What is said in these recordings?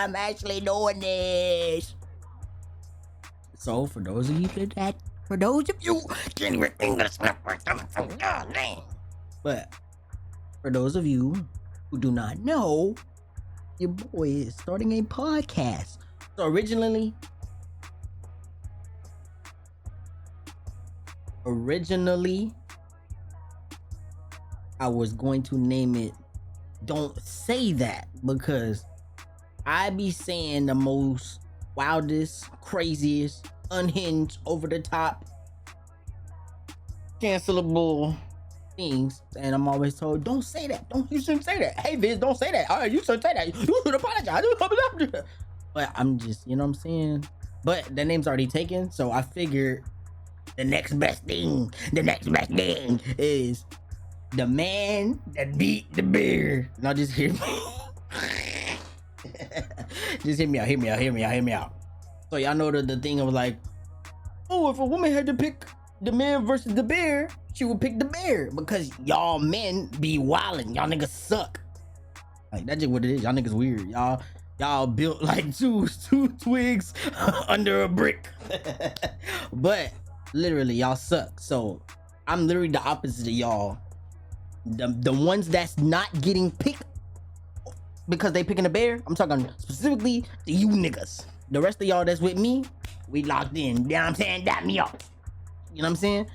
I'm actually doing this. So for those of you can't even English, but for those of you who do not know, your boy is starting a podcast. So originally, I was going to name it Don't Say That, because I be saying the most wildest, craziest, unhinged, over the top, cancelable things, and I'm always told, don't say that. You shouldn't say that. Hey Viz, don't say that. All right, you shouldn't say that. You should apologize. But I'm just, you know what I'm saying? But the name's already taken, so I figured the next best thing is the man that beat the bear. Now just hear me. Just hear me out. So y'all know the thing of like, oh, if a woman had to pick the man versus the bear, she would pick the bear, because y'all men be wildin'. Y'all niggas suck. Like, that's just what it is. Y'all niggas weird. Y'all built like two twigs under a brick. But literally, y'all suck. So I'm literally the opposite of y'all. The ones that's not getting picked because they picking a bear, I'm talking specifically to you niggas. The rest of y'all that's with me, we locked in. You know what I'm saying? Dap me up. You know what I'm saying?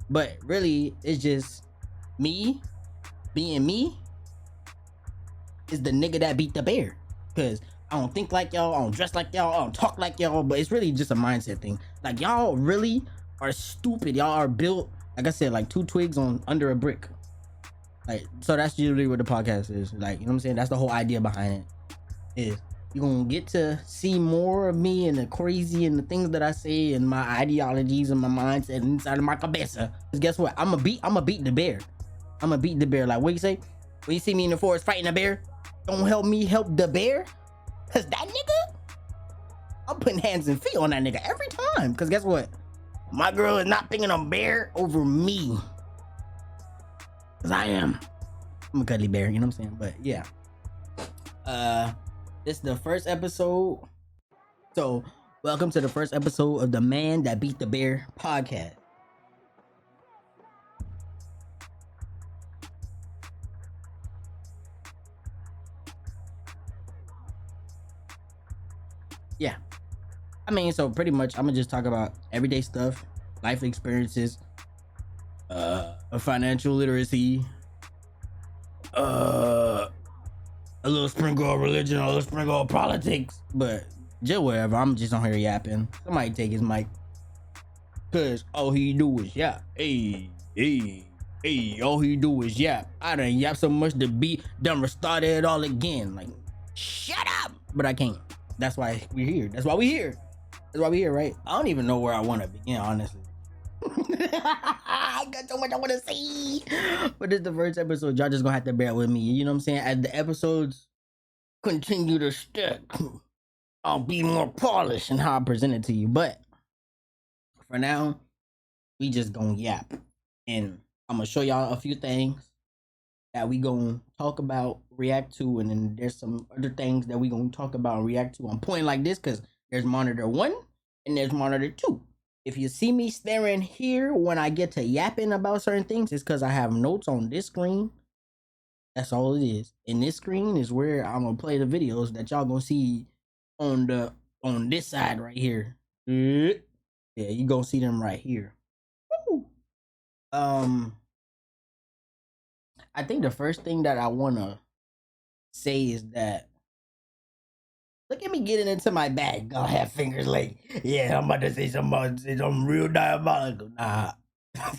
But really, it's just me being me is the nigga that beat the bear. Because I don't think like y'all, I don't dress like y'all, I don't talk like y'all, but it's really just a mindset thing. Like, y'all really are stupid. Y'all are built, like I said, like two twigs on under a brick. Like, so that's usually what the podcast is. Like, you know what I'm saying? That's the whole idea behind it. Is you're gonna get to see more of me and the crazy and the things that I say and my ideologies and my mindset inside of my cabeza. Cause guess what? I'ma beat the bear. I'ma beat the bear. Like, what you say? When you see me in the forest fighting a bear, don't help me help the bear. Cause that nigga, I'm putting hands and feet on that nigga every time. Cause guess what? My girl is not picking a bear over me. Cause I'm a cuddly bear, you know what I'm saying? But yeah. This is the first episode. So welcome to the first episode of the Man That Beat the Bear podcast. Yeah. I mean, so pretty much I'm gonna just talk about everyday stuff, life experiences, financial literacy, a little sprinkle of religion, a little sprinkle of politics, but just whatever. I'm just on here yapping. Somebody take his mic, cause all he do is yap. Hey, all he do is yap. I done yap so much the beat done restarted it all again. Like, shut up! But I can't. That's why we're here. That's why we here, right? I don't even know where I want to begin, honestly. I got so much I want to say, but this is the first episode. Y'all just gonna have to bear with me. You know what I'm saying? As the episodes continue to stick, I'll be more polished in how I present it to you. But for now, we just gonna yap, and I'm gonna show y'all a few things that we gonna talk about, react to, and then there's some other things that we gonna talk about and react to. I'm pointing like this because there's monitor 1 and there's monitor 2. If you see me staring here when I get to yapping about certain things, it's because I have notes on this screen. That's all it is. And this screen is where I'm gonna play the videos that y'all gonna see on this side right here. Yeah, you gonna see them right here. Woo! I think the first thing that I wanna say is that, look at me getting into my bag. I have fingers like, yeah, I'm about to say something real diabolical. Nah. I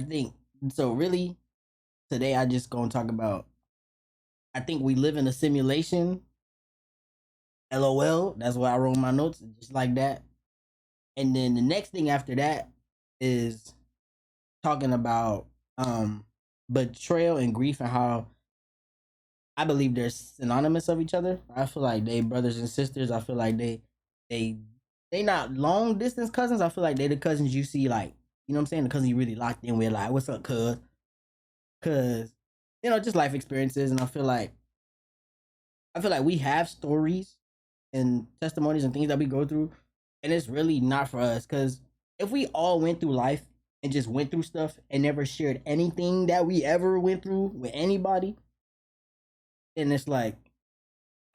think, so really, today I just gonna talk about, I think we live in a simulation. LOL. That's why I wrote my notes, just like that. And then the next thing after that is talking about betrayal and grief, and how I believe they're synonymous of each other. I feel like they brothers and sisters. I feel like they not long distance cousins. I feel like they the cousins you see, like, you know what I'm saying? The cousins you really locked in with, like, what's up, cuz? Cause just life experiences. And I feel like we have stories and testimonies and things that we go through, and it's really not for us. Because if we all went through life and just went through stuff and never shared anything that we ever went through with anybody, then it's like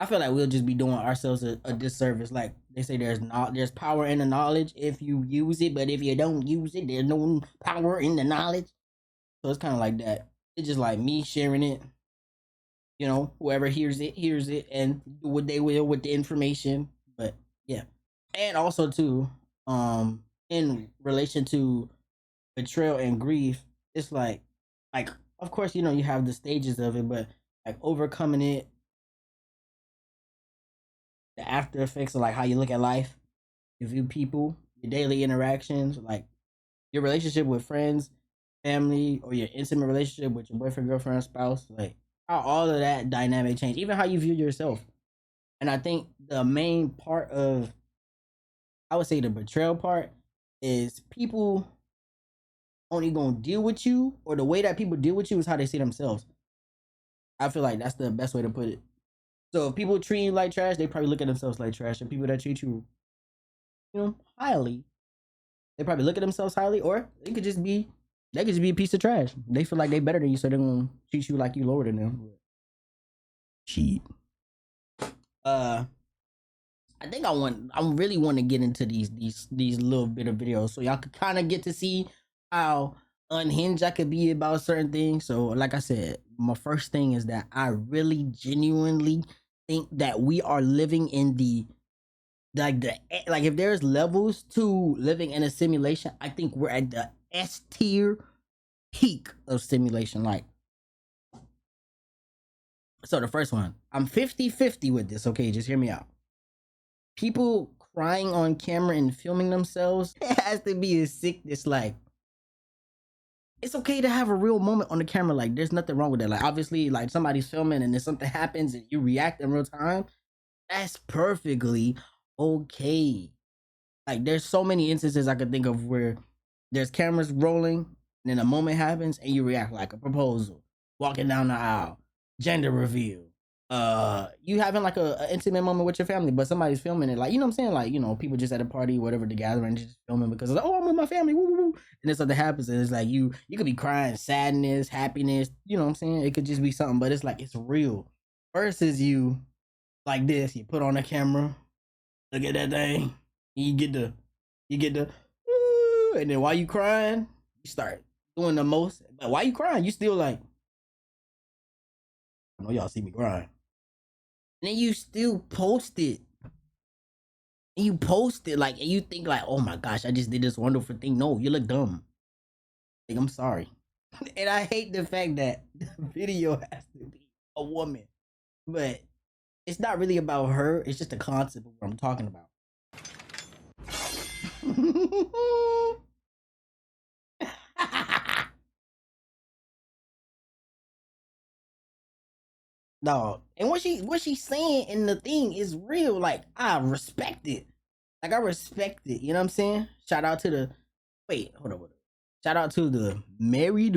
I feel like we'll just be doing ourselves a disservice. Like they say, there's power in the knowledge if you use it, but if you don't use it, there's no power in the knowledge. So it's kind of like that. It's just like me sharing it. Whoever hears it, and do what they will with the information. But yeah, and also too, in relation to betrayal and grief, it's like of course you have the stages of it, but like overcoming it, the after effects of like how you look at life, you view people, your daily interactions, like your relationship with friends, family, or your intimate relationship with your boyfriend, girlfriend, spouse, like how all of that dynamic change, even how you view yourself. And I think the main part of, I would say, the betrayal part is people only gonna deal with you, or the way that people deal with you is how they see themselves. I feel like that's the best way to put it. So if people treat you like trash, they probably look at themselves like trash. And people that treat you, highly, they probably look at themselves highly, or they could just be a piece of trash. They feel like they better than you, so they're gonna treat you like you lower than them. Cheat. Uh, I think I really want to get into these little bit of videos, so y'all could kind of get to see how unhinged I could be about certain things. So, like I said, my first thing is that I really genuinely think that we are living in like if there's levels to living in a simulation, I think we're at the S tier peak of simulation. Like, so the first one, I'm 50-50 with this. Okay, just hear me out. People crying on camera and filming themselves, it has to be a sickness. Like, it's okay to have a real moment on the camera. Like, there's nothing wrong with that. Like, obviously, like somebody's filming and then something happens and you react in real time. That's perfectly okay. Like, there's so many instances I could think of where there's cameras rolling and then a moment happens and you react, like a proposal, walking down the aisle, gender reveal, you having like a intimate moment with your family, but somebody's filming it. Like, you know what I'm saying? Like, people just at a party, whatever the gathering, just filming because it's like, oh, I'm with my family, woo, woo, woo. And then something happens and it's like you could be crying sadness, happiness, you know what I'm saying? It could just be something, but it's like it's real. Versus you like this, you put on a camera, look at that thing, you get the and then while you crying, you start doing the most. But while you crying, you still like, I know y'all see me crying. And then you still post it. And you post it like, and you think like, oh my gosh, I just did this wonderful thing. No, you look dumb. Like, I'm sorry. And I hate the fact that the video has to be a woman. But it's not really about her. It's just the concept of what I'm talking about. No, and what she's saying in the thing is real. Like, I respect it. Like, I respect it. You know what I'm saying? Shout out to the wait, hold on. Shout out to the married,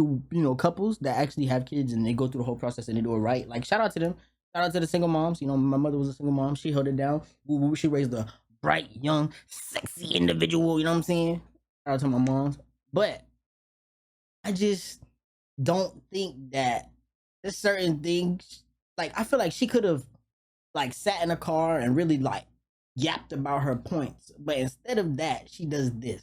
couples that actually have kids and they go through the whole process and they do it right. Like, shout out to them. Shout out to the single moms. My mother was a single mom. She held it down. She raised a bright, young, sexy individual. You know what I'm saying? Shout out to my moms. But I just don't think that there's certain things. Like, I feel like she could have like sat in a car and really like yapped about her points, but instead of that, she does this.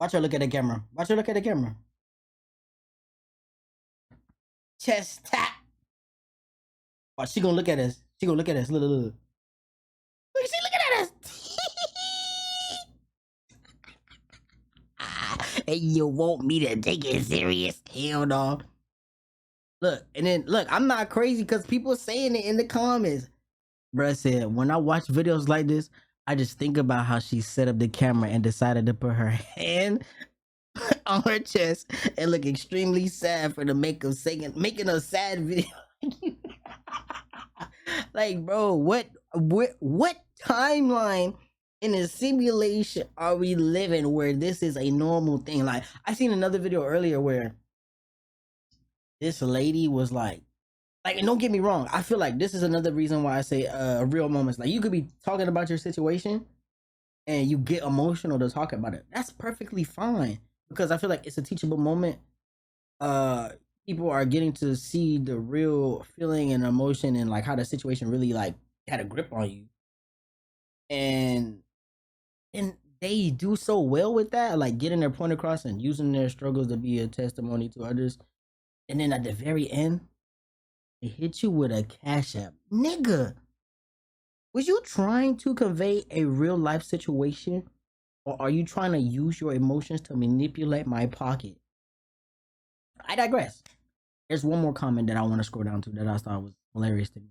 Watch her look at the camera. Watch her look at the camera. Chest tap. Watch, she gonna look at us. She gonna look at us. Look, look, look. Look, she looking at us. And you want me to take it serious? Hell no. Look, and then look, I'm not crazy because people saying it in the comments. Bruh said, when I watch videos like this, I just think about how she set up the camera and decided to put her hand on her chest and look extremely sad for the make of making a sad video. Like, bro, what What timeline in a simulation are we living where this is a normal thing? Like, I seen another video earlier where this lady was like, and don't get me wrong, I feel like this is another reason why I say real moments. Like, you could be talking about your situation and you get emotional to talk about it. That's perfectly fine because I feel like it's a teachable moment. uh People are getting to see the real feeling and emotion and like how the situation really like had a grip on you, and they do so well with that, like getting their point across and using their struggles to be a testimony to others. And then at the very end, they hit you with a cash app. Nigga, was you trying to convey a real life situation, or are you trying to use your emotions to manipulate my pocket? I digress. There's one more comment that I want to scroll down to that I thought was hilarious to me.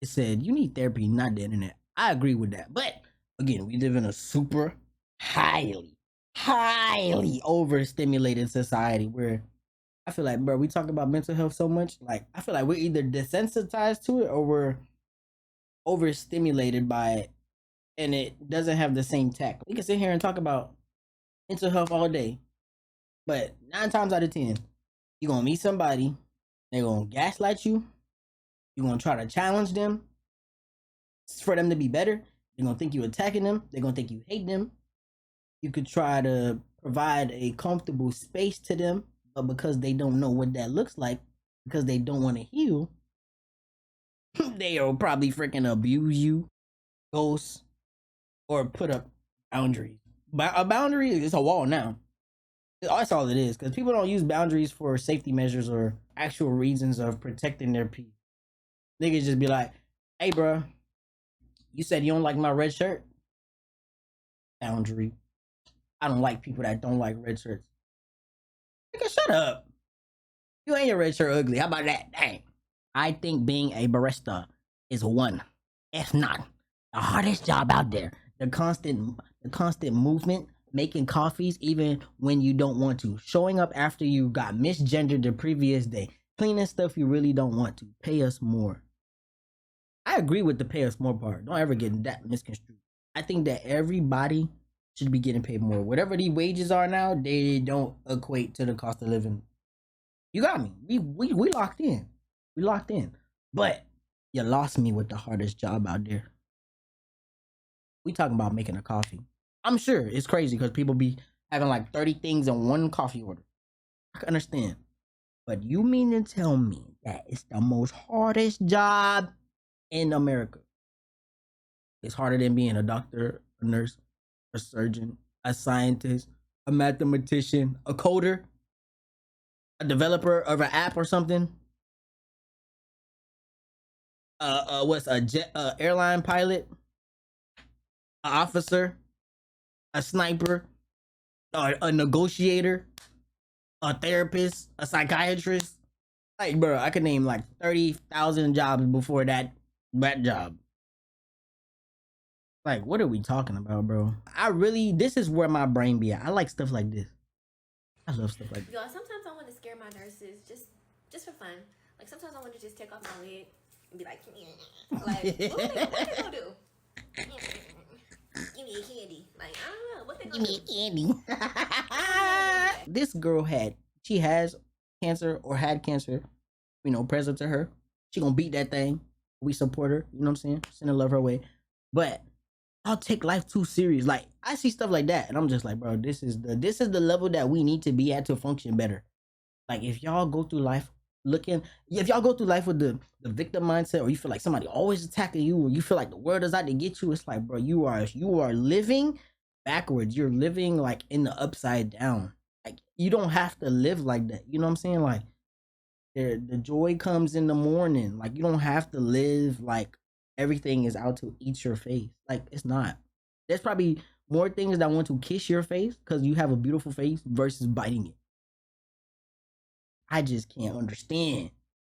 It said, "You need therapy, not the internet." I agree with that. But again, we live in a super highly overstimulated society where I feel like, bro, we talk about mental health so much. Like, I feel like we're either desensitized to it or we're overstimulated by it, and it doesn't have the same tact. We can sit here and talk about mental health all day, but 9 times out of 10, you're gonna meet somebody, they're gonna gaslight you, you're gonna try to challenge them for them to be better. They're gonna think you attacking them, they're gonna think you hate them. You could try to provide a comfortable space to them, but because they don't know what that looks like, because they don't want to heal, they'll probably freaking abuse you, ghost, or put up boundaries. But a boundary is a wall now. That's all it is, because people don't use boundaries for safety measures or actual reasons of protecting their peace. Niggas just be like, "Hey, bro, you said you don't like my red shirt." Boundary. I don't like people that don't like red shirts. Nigga, shut up. You ain't your red shirt ugly. How about that? Dang. I think being a barista is one, if not the hardest job out there. The constant movement, making coffees even when you don't want to, showing up after you got misgendered the previous day, cleaning stuff you really don't want to. Pay us more. I agree with the pay us more part. Don't ever get that misconstrued. I think that everybody should be getting paid more. Whatever the wages are now, they don't equate to the cost of living. You got me. We locked in. We locked in. But you lost me with the hardest job out there. We talking about making a coffee. I'm sure it's crazy because people be having like 30 things in one coffee order. I can understand. But you mean to tell me that it's the most hardest job in America? It's harder than being a doctor, a nurse, a surgeon, a scientist, a mathematician, a coder, a developer of an app or something. What's a jet, airline pilot, an officer, a sniper, a negotiator, a therapist, a psychiatrist. Like, bro, I could name like 30,000 jobs before that job. Like, what are we talking about, bro? This is where my brain be at. I like stuff like this. I love stuff like this. Y'all, sometimes I want to scare my nurses just for fun. Like, sometimes I want to just take off my wig and be like, like, what they gonna do? Give me a candy. Like, I don't know. What they gonna do? Give me a candy. This girl has cancer or had cancer, present to her. She gonna beat that thing. We support her, you know what I'm saying? Send her love her way. But I'll take life too serious. Like, I see stuff like that, and I'm just like, bro, this is the level that we need to be at to function better. Like, if y'all go through life with the victim mindset, or you feel like somebody always attacking you, or you feel like the world is out to get you, it's like, bro, you are living backwards. You're living like in the upside down. Like, you don't have to live like that. You know what I'm saying? Like, the joy comes in the morning. Like, you don't have to live like everything is out to eat your face. Like, it's not. There's probably more things that want to kiss your face because you have a beautiful face versus biting it. I just can't understand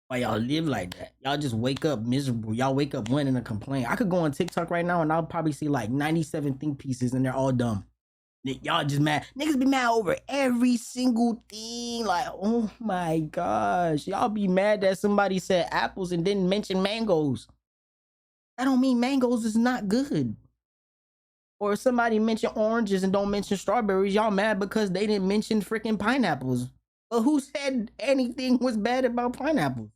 why y'all live like that. Y'all just wake up miserable. Y'all wake up wanting to complain. I could go on TikTok right now and I'll probably see like 97 think pieces and they're all dumb. Y'all just mad. Niggas be mad over every single thing. Like, oh my gosh. Y'all be mad that somebody said apples and didn't mention mangoes. That don't mean mangoes is not good. Or if somebody mention oranges and don't mention strawberries, y'all mad because they didn't mention freaking pineapples. But who said anything was bad about pineapples?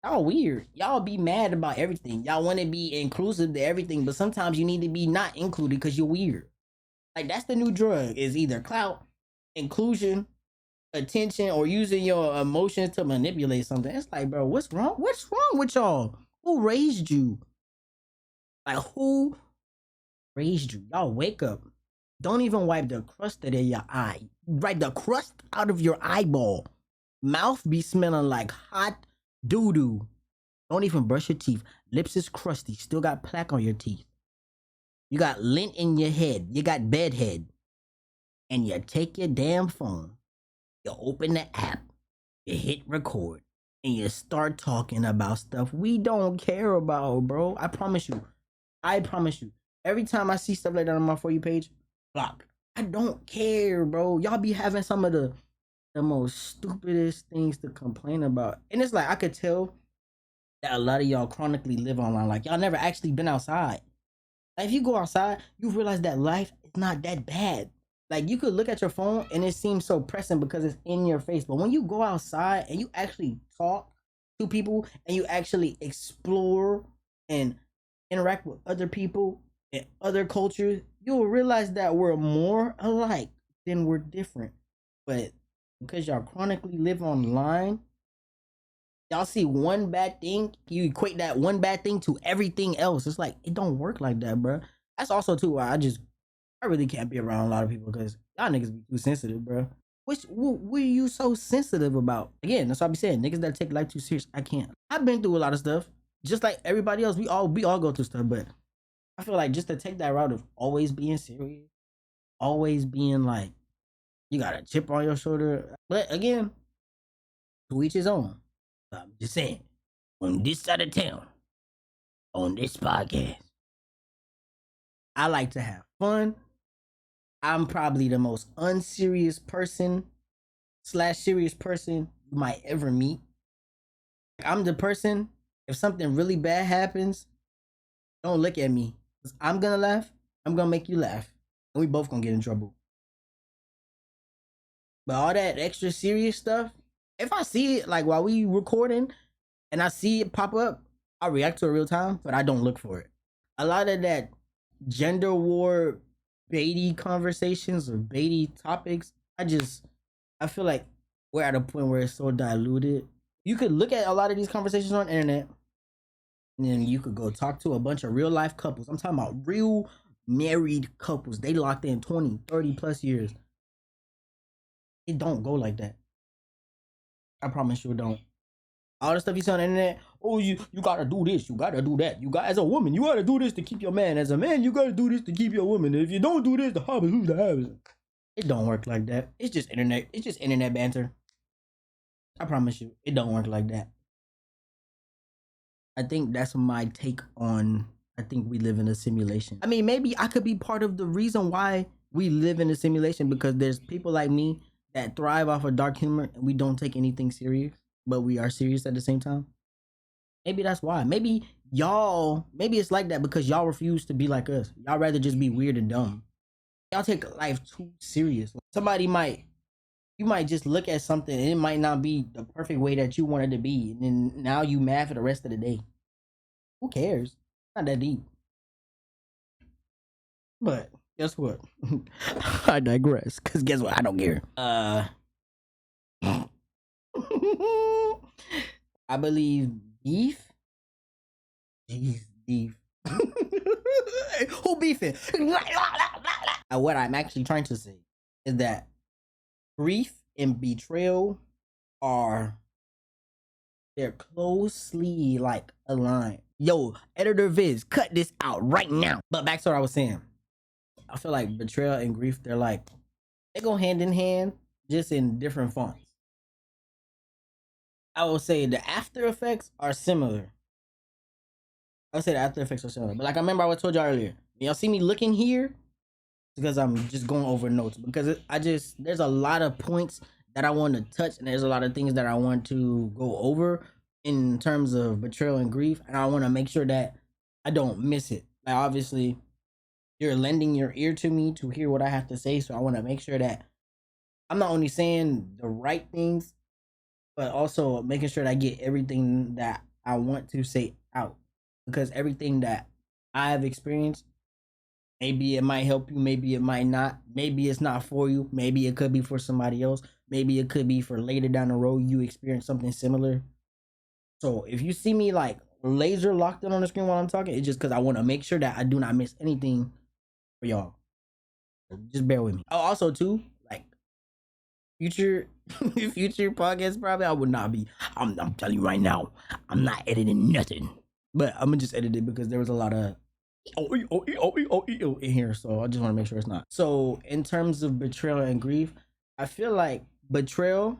Y'all weird. Y'all be mad about everything. Y'all want to be inclusive to everything, but sometimes you need to be not included because you're weird. Like that's the new drug is either clout, inclusion, attention, or using your emotions to manipulate something. It's like, bro, what's wrong? What's wrong with y'all? Who raised you? Like who raised you? Y'all wake up. Don't even wipe the crust out of your eye. Wipe the crust out of your eyeball. Mouth be smelling like hot doo doo. Don't even brush your teeth. Lips is crusty. Still got plaque on your teeth. You got lint in your head. You got bedhead. And you take your damn phone. You open the app. You hit record. And you start talking about stuff we don't care about, bro. I promise you. I promise you. Every time I see stuff like that on my For You page, block. I don't care, bro. Y'all be having some of the most stupidest things to complain about. And it's like I could tell that a lot of y'all chronically live online. Like y'all never actually been outside. Like if you go outside, you realize that life is not that bad. Like you could look at your phone and it seems so pressing because it's in your face. But when you go outside and you actually talk to people and you actually explore and interact with other people and other cultures, you'll realize that we're more alike than we're different. But because y'all chronically live online, y'all see one bad thing, you equate that one bad thing to everything else. It's like it don't work like that, bro. That's also too why I really can't be around a lot of people because y'all niggas be too sensitive, bro. What are you so sensitive about? Again, that's what I be saying. Niggas that take life too serious, I can't. I've been through a lot of stuff, just like everybody else. We all go through stuff, but I feel like just to take that route of always being serious, always being like you got a chip on your shoulder. But again, to each his own. I'm just saying, on this side of town, on this podcast, I like to have fun. I'm probably the most unserious person / serious person you might ever meet. I'm the person, if something really bad happens, don't look at me. I'm gonna laugh, I'm gonna make you laugh. And we both gonna get in trouble. But all that extra serious stuff, if I see it like while we recording and I see it pop up, I react to it real time, but I don't look for it. A lot of that gender war baity conversations or baity topics, I feel like we're at a point where it's so diluted. You could look at a lot of these conversations on the internet and then you could go talk to a bunch of real life couples. I'm talking about real married couples. They locked in 20, 30 plus years. It don't go like that. I promise you it don't. All the stuff you see on the internet, oh, you gotta do this, you gotta do that. You got as a woman, you gotta do this to keep your man. As a man, you gotta do this to keep your woman. If you don't do this, the hobby, who's the habit? It don't work like that. It's just internet banter. I promise you, it don't work like that. I think that's my take on I think we live in a simulation. I mean, maybe I could be part of the reason why we live in a simulation because there's people like me that thrive off of dark humor and we don't take anything serious, but we are serious at the same time. Maybe that's why. Maybe it's like that because y'all refuse to be like us. Y'all rather just be weird and dumb. Y'all take life too serious. You might just look at something and it might not be the perfect way that you wanted to be. And then now you mad for the rest of the day. Who cares? Not that deep. But guess what? I digress. Cause guess what? I don't care. I believe beef. Jeez, beef. Who beefing? What I'm actually trying to say is that grief and betrayal they're closely like aligned. Yo, editor Viz, cut this out right now. But back to what I was saying. I feel like betrayal and grief, they go hand in hand, just in different fonts. I will say the after effects are similar. But like I remember I told y'all earlier, y'all see me looking here because I'm just going over notes because there's a lot of points that I want to touch and there's a lot of things that I want to go over. in terms of betrayal and grief, and I want to make sure that I don't miss it. Like obviously, you're lending your ear to me to hear what I have to say, so I want to make sure that I'm not only saying the right things, but also making sure that I get everything that I want to say out. Because everything that I have experienced, maybe it might help you, maybe it might not. Maybe it's not for you. Maybe it could be for somebody else. Maybe it could be for later down the road you experience something similar. So if you see me like laser locked in on the screen while I'm talking, it's just because I want to make sure that I do not miss anything for y'all. So just bear with me. Oh, also too, like future future podcast probably I would not be. I'm telling you right now, I'm not editing nothing. But I'm gonna just edit it because there was a lot of in here, so I just want to make sure it's not. So in terms of betrayal and grief, I feel like betrayal,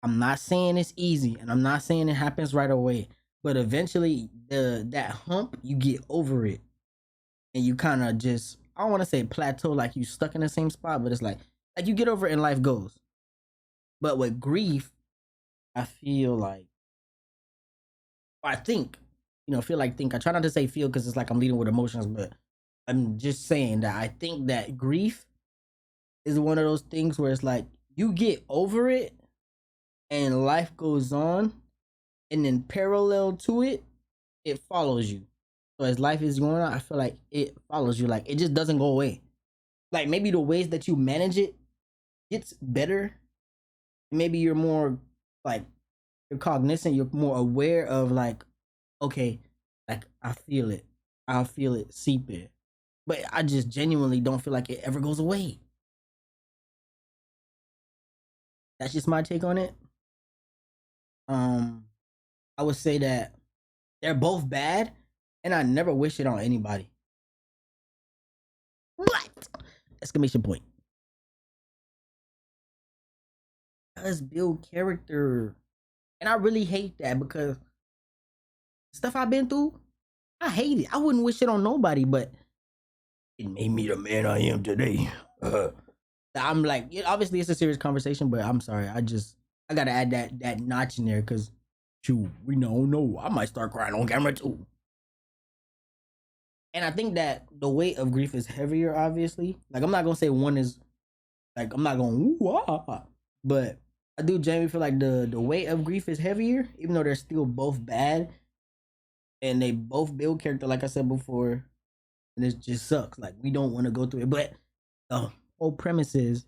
I'm not saying it's easy and I'm not saying it happens right away, but eventually that hump you get over it and you kind of just, I don't want to say plateau like you stuck in the same spot, but it's like you get over it and life goes. But with grief, I feel like, I think, feel like think. I try not to say feel because it's like I'm leading with emotions, but I'm just saying that I think that grief is one of those things where it's like you get over it and life goes on, and then parallel to it, it follows you. So as life is going on, I feel like it follows you. Like it just doesn't go away. Like maybe the ways that you manage it gets better. Maybe you're more like you're cognizant, you're more aware of like, okay, like I feel it. I'll feel it seep in. But I just genuinely don't feel like it ever goes away. That's just my take on it. Um, I would say that they're both bad, and I never wish it on anybody. But exclamation point. Does build character, and I really hate that because stuff I've been through, I hate it. I wouldn't wish it on nobody, but it made me the man I am today. I'm like, obviously it's a serious conversation, but I'm sorry. I gotta add that notch in there because, shoot, we don't know. I might start crying on camera too. And I think that the weight of grief is heavier. Obviously, like I'm not gonna say one is like I'm not going ooh ah, but I do genuinely feel like the weight of grief is heavier, even though they're still both bad and they both build character. Like I said before, and it just sucks. Like we don't want to go through it, but the whole premise is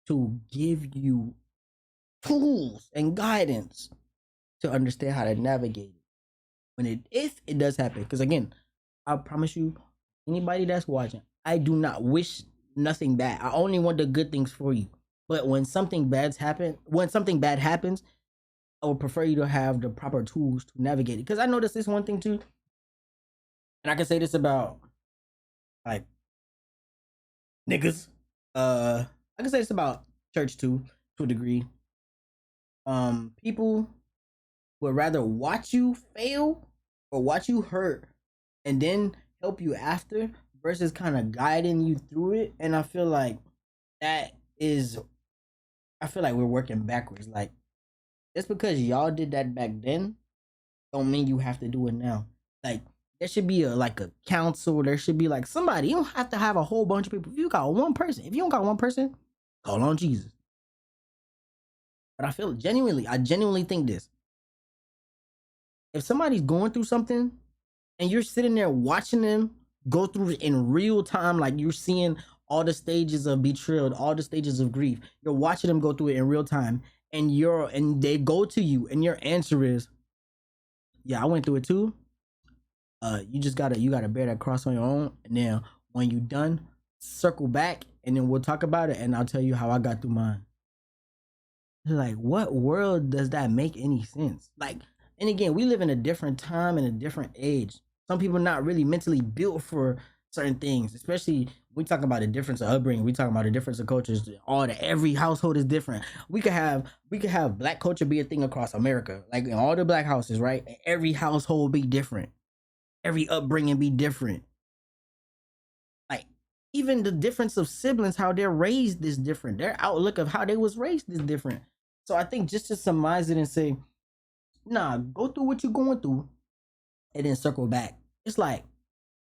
to give you tools and guidance to understand how to navigate it when it if it does happen. Because again, I promise you, anybody that's watching, I do not wish nothing bad. I only want the good things for you. But when something bad happens, I would prefer you to have the proper tools to navigate it. Because I noticed this one thing too, and I can say this about like niggas. I can say this about church too, to a degree. People would rather watch you fail or watch you hurt and then help you after versus kind of guiding you through it. And that is, I feel like we're working backwards. Like just because y'all did that back then, don't mean you have to do it now. Like there should be a council. There should be like somebody. You don't have to have a whole bunch of people. If you got one person, if you don't got one person, call on Jesus. But I genuinely think this. If somebody's going through something and you're sitting there watching them go through it in real time, like you're seeing all the stages of betrayal, all the stages of grief, you're watching them go through it in real time, and they go to you, and your answer is, "Yeah, I went through it too." You gotta bear that cross on your own, and then when you done, circle back, and then we'll talk about it, and I'll tell you how I got through mine. Like, what world does that make any sense? Like, and again, we live in a different time and a different age. Some people are not really mentally built for certain things, especially we talk about the difference of upbringing. We talk about the difference of cultures. Every household is different. We could have black culture be a thing across America, like in all the black houses, right? Every household be different. Every upbringing be different. Like even the difference of siblings, how they're raised is different. Their outlook of how they was raised is different. So I think just to surmise it and say, nah, go through what you're going through and then circle back. It's like,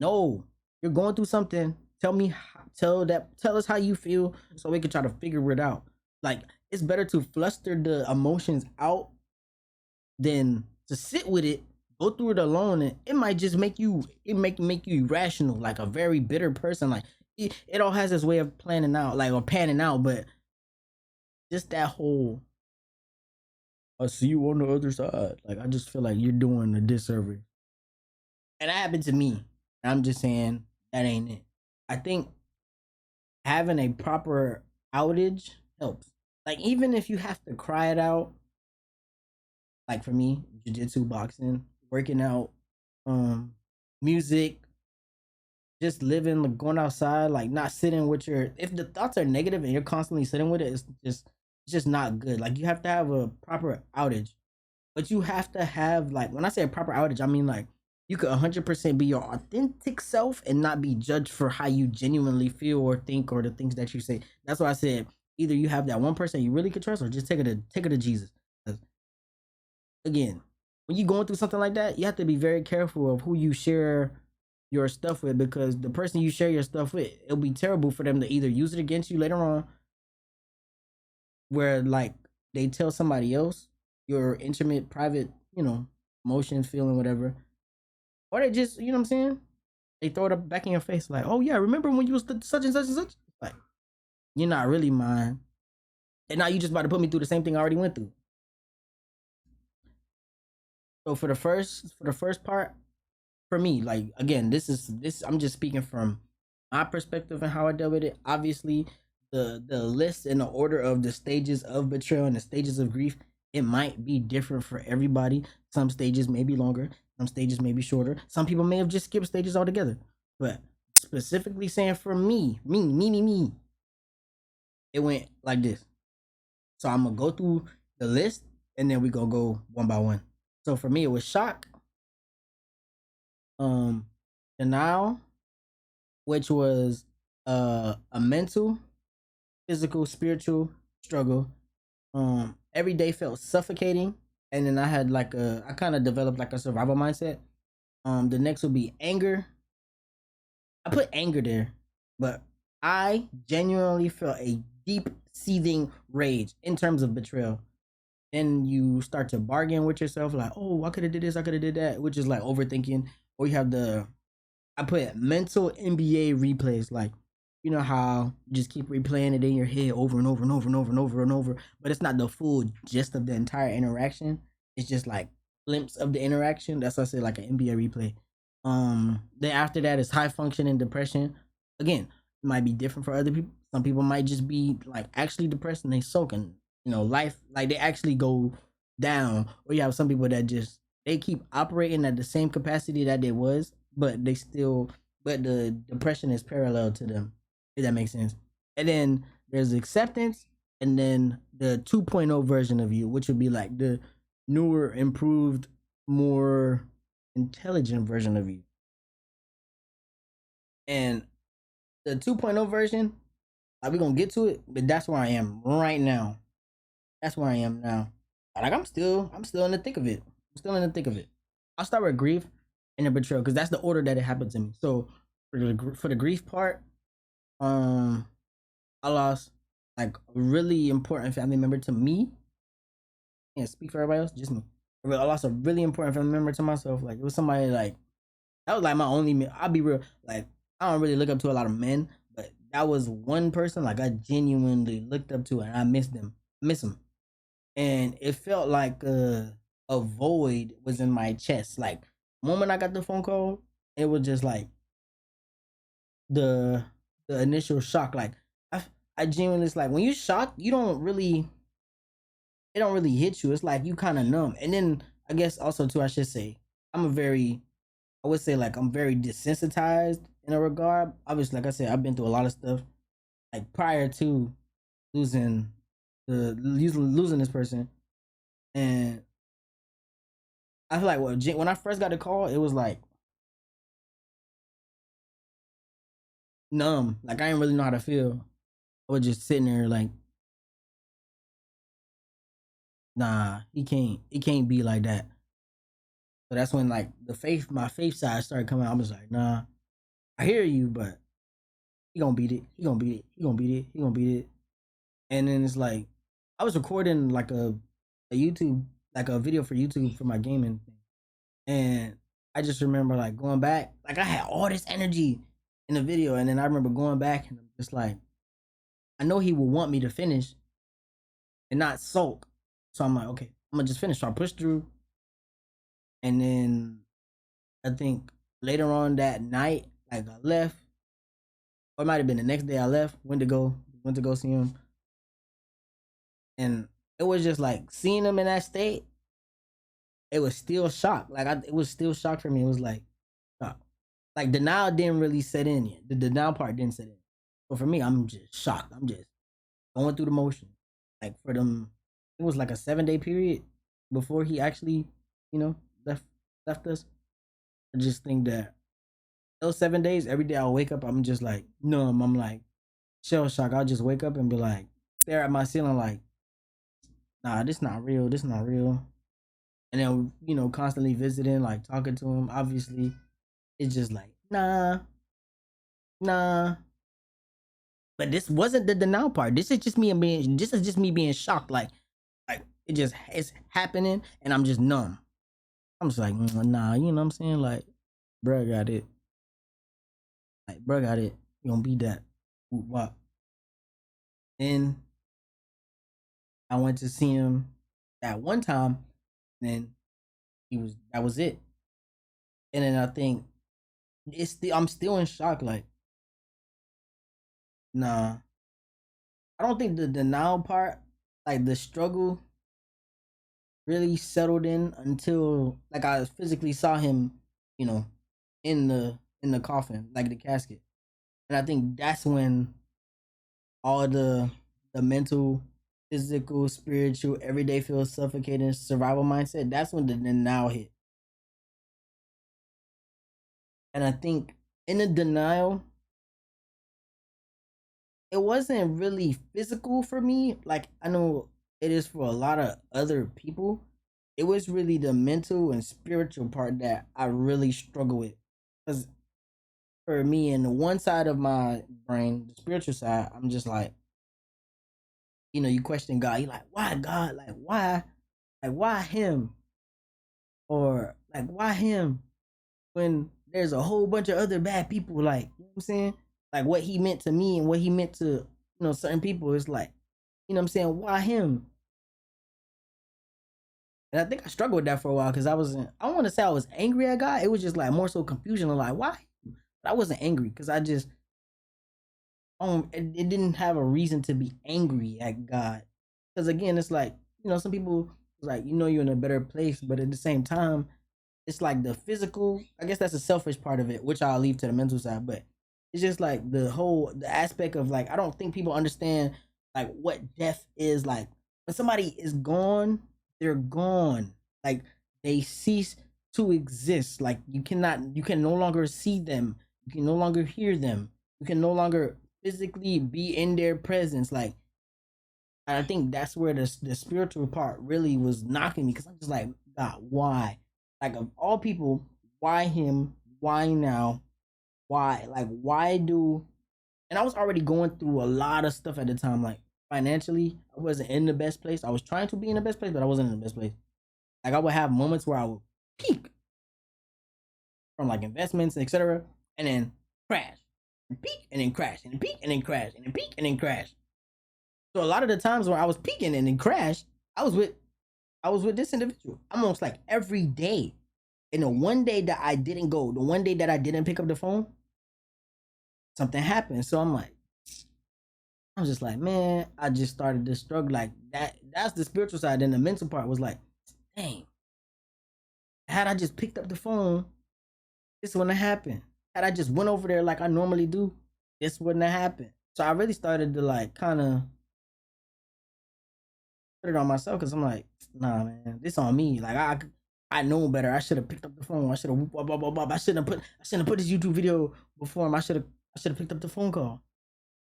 no, you're going through something. Tell me, tell us how you feel so we can try to figure it out. Like, it's better to fluster the emotions out than to sit with it, go through it alone, and it might just make you irrational, like a very bitter person. Like it all has its way of planning out, like or panning out, but just that whole I see you on the other side. Like I just feel like you're doing a disservice. And that happened to me. I'm just saying that ain't it. I think having a proper outage helps. Like even if you have to cry it out, like for me, jiu-jitsu, boxing, working out, um, music, just living, like going outside, like not sitting with your. If the thoughts are negative and you're constantly sitting with it, it's just not good. Like you have to have a proper outage, but you have to have like when I say a proper outage, I mean like you could 100% be your authentic self and not be judged for how you genuinely feel or think or the things that you say. That's why I said either you have that one person you really could trust or just take it to Jesus. 'Cause again, when you're going through something like that, you have to be very careful of who you share your stuff with because the person you share your stuff with, it'll be terrible for them to either use it against you later on, where like they tell somebody else your intimate, private, emotion, feeling, whatever, or they just, you know what I'm saying? They throw it up back in your face, like, oh yeah, remember when you was such and such and such? Like, you're not really mine, and now you just about to put me through the same thing I already went through. So for the first part, for me, like again, this I'm just speaking from my perspective and how I dealt with it. Obviously, the list and the order of the stages of betrayal and the stages of grief, it might be different for everybody. Some stages may be longer, some stages may be shorter. Some people may have just skipped stages altogether. But specifically saying for me, it went like this. So I'm gonna go through the list and then we gonna go one by one. So for me, it was shock, um, denial, which was a mental, physical, spiritual struggle. Every day felt suffocating, and then I had I kind of developed like a survival mindset. The next would be anger. I put anger there, but I genuinely felt a deep seething rage in terms of betrayal. Then you start to bargain with yourself, like, oh, I could have did this, I could have did that, which is like overthinking. Or you have I put mental NBA replays, like you know how you just keep replaying it in your head over and over and over and over and over and over, but it's not the full gist of the entire interaction. It's just like glimpse of the interaction. That's why I say like an NBA replay. Then after that is high functioning depression. Again, it might be different for other people. Some people might just be like actually depressed and they soaking, life like they actually go down. Or you have some people that just they keep operating at the same capacity that they was, but but the depression is parallel to them, if that makes sense. And then there's acceptance, and then the 2.0 version of you, which would be like the newer, improved, more intelligent version of you. And the 2.0 version, we're gonna get to it, but that's where I am right now. That's where I am now. Like I'm still in the thick of it. I'm still in the thick of it. I'll start with grief and then betrayal because that's the order that it happened to me. So for the grief part, um, I lost like a really important family member to me. Can't speak for everybody else, just me. I lost a really important family member to myself. Like it was somebody like that was like my only. I'll be real. Like I don't really look up to a lot of men, but that was one person like I genuinely looked up to, and I missed them. Miss him, and it felt like a void was in my chest. Like the moment I got the phone call, it was just like the the initial shock. Like I genuinely, it's like when you shocked, you don't really it don't really hit you. It's like you kind of numb. And then I guess also too, I should say, I would say like I'm very desensitized in a regard. Obviously, like I said, I've been through a lot of stuff. Like prior to losing losing this person, and I feel like when I first got the call, it was like numb. Like I didn't really know how to feel. I was just sitting there like nah, it can't be like that. So that's when like my faith side started coming out. I was like, nah, I hear you, but he gonna beat it. He gonna beat it. He gonna beat it. He gonna beat it. And then it's like I was recording like a YouTube like a video for YouTube for my gaming thing. And I just remember like going back, like I had all this energy in the video, and then I remember going back and I'm just like, I know he will want me to finish and not sulk. So I'm like, okay, I'm gonna just finish. So I pushed through, and then I think later on that night, like I left, or it might have been the next day I left, went to go see him, and it was just like seeing him in that state. It was still shock. It was still shock for me. It was like, shock. Like denial didn't really set in yet. The denial part didn't set in. But for me, I'm just shocked. I'm just going through the motion. Like for them, it was like a 7 day period before he actually, you know, left us. I just think that those 7 days, every day I'll wake up, I'm just like numb. I'm like shell shock. I'll just wake up and be like, stare at my ceiling like, nah, this not real. This not real. And then, constantly visiting, like talking to him. Obviously, it's just like, nah, nah. But this wasn't the denial part. This is just me being shocked. Like it's happening and I'm just numb. I'm just like, nah, you know what I'm saying? Like, bruh got it. Like, bruh got it. You gonna be that. What? Then I went to see him that one time, and then that was it. And then I think I'm still in shock, like, nah. I don't think the denial part, like the struggle, really settled in until like I physically saw him, you know, in the coffin, like the casket. And I think that's when all the mental, physical, spiritual, everyday feels suffocating survival mindset, that's when the denial hit. And I think in the denial, it wasn't really physical for me. Like I know it is for a lot of other people. It was really the mental and spiritual part that I really struggle with. Because for me, in the one side of my brain, the spiritual side, I'm just like, you question God. You're like, why God? Like, why? Like, why him? Or like, why him? When there's a whole bunch of other bad people, like, you know what I'm saying? Like, what he meant to me and what he meant to, certain people is like, you know what I'm saying? Why him? And I think I struggled with that for a while because I don't want to say I was angry at God. It was just like more so confusion of like, why? But I wasn't angry because it didn't have a reason to be angry at God. Because again, it's like, some people, like, you're in a better place, but at the same time, it's like the physical, I guess that's the selfish part of it, which I'll leave to the mental side, but it's just like the aspect of like, I don't think people understand like what death is. Like when somebody is gone, they're gone. Like they cease to exist. Like you can no longer see them. You can no longer hear them. You can no longer physically be in their presence. Like, and I think that's where the spiritual part really was knocking me because I'm just like, God, why? Like of all people, why him? Why now? Why? Like why do? And I was already going through a lot of stuff at the time. Like financially, I wasn't in the best place. I was trying to be in the best place, but I wasn't in the best place. Like I would have moments where I would peak from like investments, etc., and then crash, and peak, and then crash, and then peak, and then crash, and then peak, and then crash. So a lot of the times where I was peaking and then crash, I was with this individual almost like every day. And the one day that I didn't go, the one day that I didn't pick up the phone, something happened. So I was just like, man, I just started to struggle like that. That's the spiritual side. Then the mental part was like, dang, had I just picked up the phone, this wouldn't have happened. Had I just went over there like I normally do, this wouldn't have happened. So I really started to like kind of put it on myself because I'm like, nah, man, this on me. Like I know better. I should have picked up the phone. I should have I shouldn't have put this YouTube video before him. I should have picked up the phone call.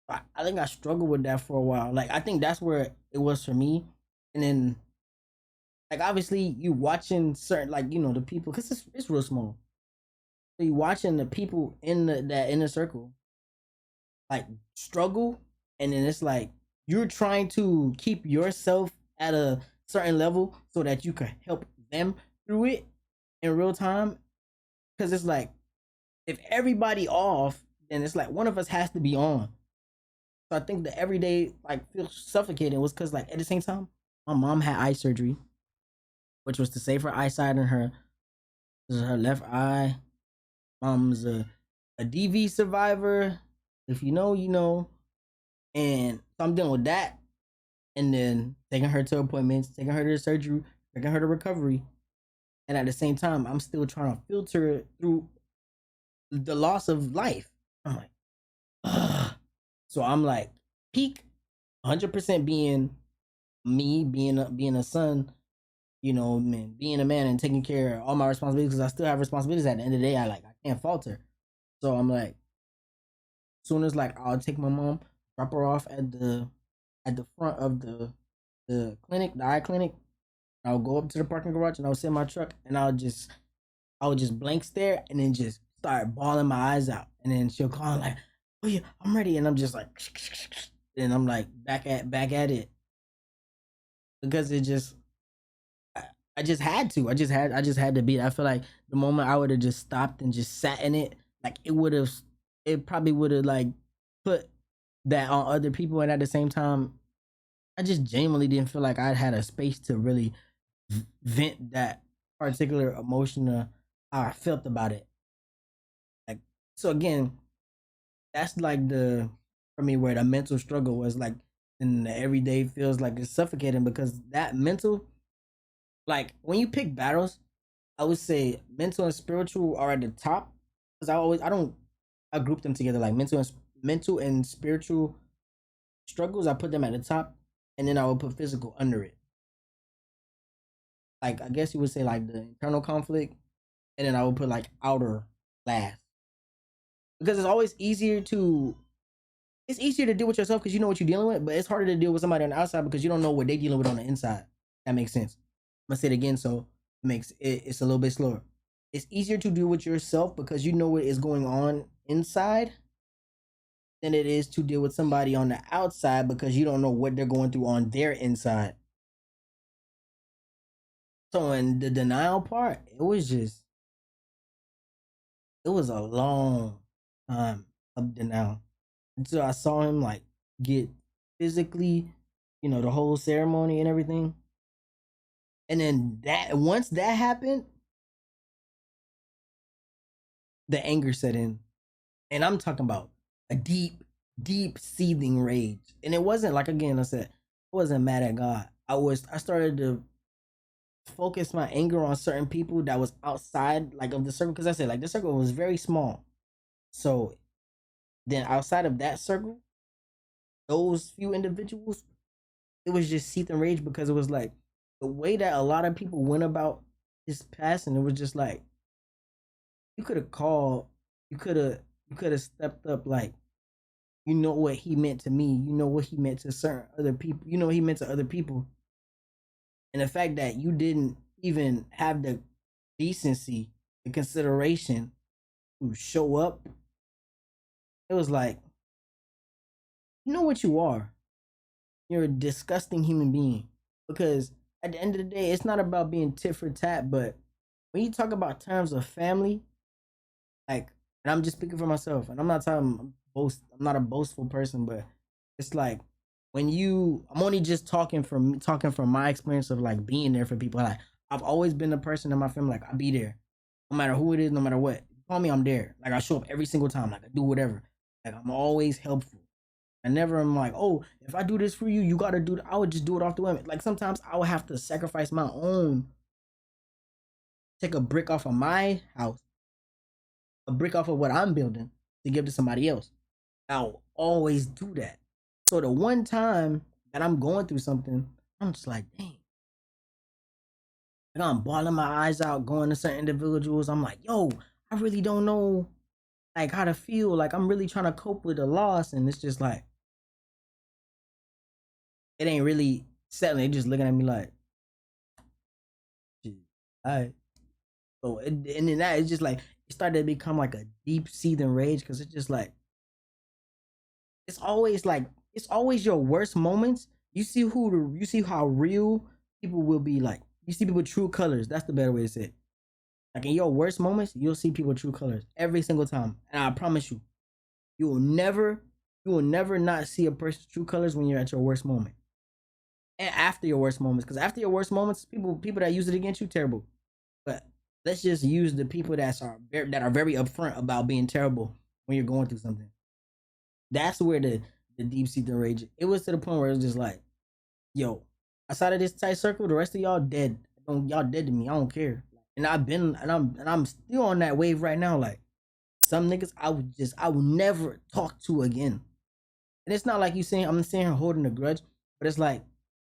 I think I struggled with that for a while. Like I think that's where it was for me. And then Like obviously you watching certain like the people because it's real small. So you watching the people in that inner circle like struggle, and then it's like you're trying to keep yourself at a certain level so that you can help them through it in real time. Because it's like if everybody off, then it's like one of us has to be on. So I think the everyday like feel suffocating was because like at the same time, my mom had eye surgery, which was to save her eyesight in her left eye. Mom's a DV survivor. If you know, you know. And so I'm dealing with that, and then taking her to appointments, taking her to surgery, taking her to recovery, and at the same time, I'm still trying to filter through the loss of life. I'm like, ugh. So I'm like peak 100% being me, being a son, man, being a man and taking care of all my responsibilities because I still have responsibilities at the end of the day. I can't falter. So I'm like, soon as like I'll take my mom, drop her off at the front of the clinic, the eye clinic. I'll go up to the parking garage and I'll sit in my truck and I would just blank stare and then just start bawling my eyes out. And then she'll call like, "Oh yeah, I'm ready." And I'm just like, and I'm like back at it because it just I, I just had to. I just had to be. I feel like the moment I would have just stopped and just sat in it, like it probably would have like put that on other people. And at the same time, I just genuinely didn't feel like I had a space to really vent that particular emotion, how I felt about it. Like so again, that's like the for me where the mental struggle was like, and the everyday feels like it's suffocating because that mental, like when you pick battles, I would say mental and spiritual are at the top because I group them together like mental and spiritual struggles. I put them at the top, and then I would put physical under it. Like I guess you would say like the internal conflict, and then I would put like outer last because it's easier to deal with yourself because you know what you're dealing with, but it's harder to deal with somebody on the outside because you don't know what they're dealing with on the inside. That makes sense. I'm gonna say it again so it's a little bit slower. It's easier to deal with yourself because you know what is going on inside than it is to deal with somebody on the outside because you don't know what they're going through on their inside. So in the denial part, it was a long time of denial until I saw him like get physically, the whole ceremony and everything. And then that once that happened, the anger set in. And I'm talking about a deep, deep seething rage. And it wasn't like again, I said, I wasn't mad at God. I started to focus my anger on certain people that was outside like of the circle because I said like the circle was very small. So then outside of that circle, those few individuals, it was just seething rage because it was like the way that a lot of people went about his passing. It was just like you could have called, you could have, you could have stepped up. Like you know what he meant to me, you know what he meant to certain other people, you know what he meant to other people, and the fact that you didn't even have the decency, the consideration to show up, it was like you know what you are. You're a disgusting human being because at the end of the day, it's not about being tit for tat, but when you talk about terms of family, like, and I'm just speaking for myself, and I'm not talking boast. I'm not a boastful person, but it's like when I'm only just talking from my experience of like being there for people. Like I've always been the person in my family, like I'll be there, no matter who it is, no matter what. Call me, I'm there. Like I show up every single time. Like I do whatever. Like I'm always helpful. I never am like, oh, if I do this for you, you gotta do. I would just do it off the whim. Like sometimes I would have to sacrifice my own, take a brick off of my house, a brick off of what I'm building to give to somebody else. I'll always do that. So the one time that I'm going through something, I'm just like, dang. Like I'm bawling my eyes out, going to certain individuals. I'm like, yo, I really don't know like how to feel. Like I'm really trying to cope with the loss, and it's just like it ain't really settling. They just looking at me like, Alright. So and then that it's just like it started to become like a deep seething rage because it's just like it's always your worst moments. You see how real people will be like. You see people true colors. That's the better way to say it. Like in your worst moments, you'll see people true colors every single time. And I promise you, you will never, you will never not see a person's true colors when you're at your worst moment. And after your worst moments. Because after your worst moments, people that use it against you, terrible. But let's just use the people that are very upfront about being terrible when you're going through something. That's where the deep sea rage. It was to the point where it was just like, yo, outside of this tight circle, the rest of y'all dead. Y'all dead to me. I don't care. And I'm still on that wave right now. Like some niggas, I would never talk to again. And it's not like I'm saying her holding a grudge, but it's like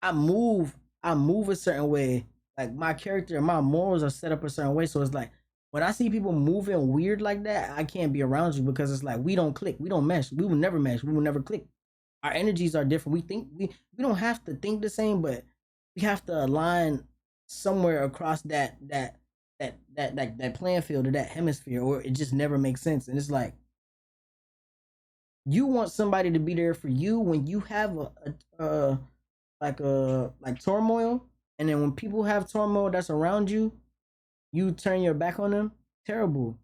I move, I move a certain way. Like my character and my morals are set up a certain way. So it's like when I see people moving weird like that, I can't be around you because it's like we don't click, we don't mesh, we will never mesh, we will never click. Our energies are different. We don't have to think the same, but we have to align somewhere across that playing field or that hemisphere, or it just never makes sense. And it's like you want somebody to be there for you when you have like turmoil, and then when people have turmoil that's around you, you turn your back on them. Terrible.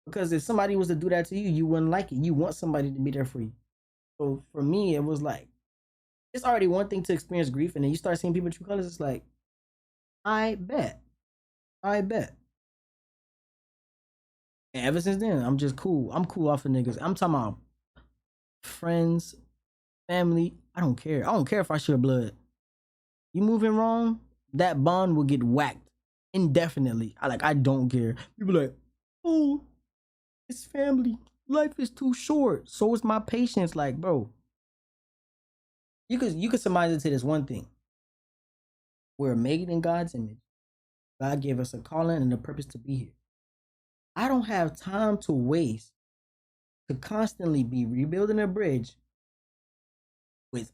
Because if somebody was to do that to you, you wouldn't like it. You want somebody to be there for you. So for me, it was like it's already one thing to experience grief, and then you start seeing people true colors. It's like, I bet, I bet. And ever since then, I'm just cool. I'm cool off of niggas. I'm talking about friends, family. I don't care. I don't care if I share blood. You moving wrong, that bond will get whacked indefinitely. I don't care. People like, oh, it's family. Life is too short. So is my patience. Like, bro, you could surmise it to this one thing. We're made in God's image. God gave us a calling and a purpose to be here. I don't have time to waste to constantly be rebuilding a bridge with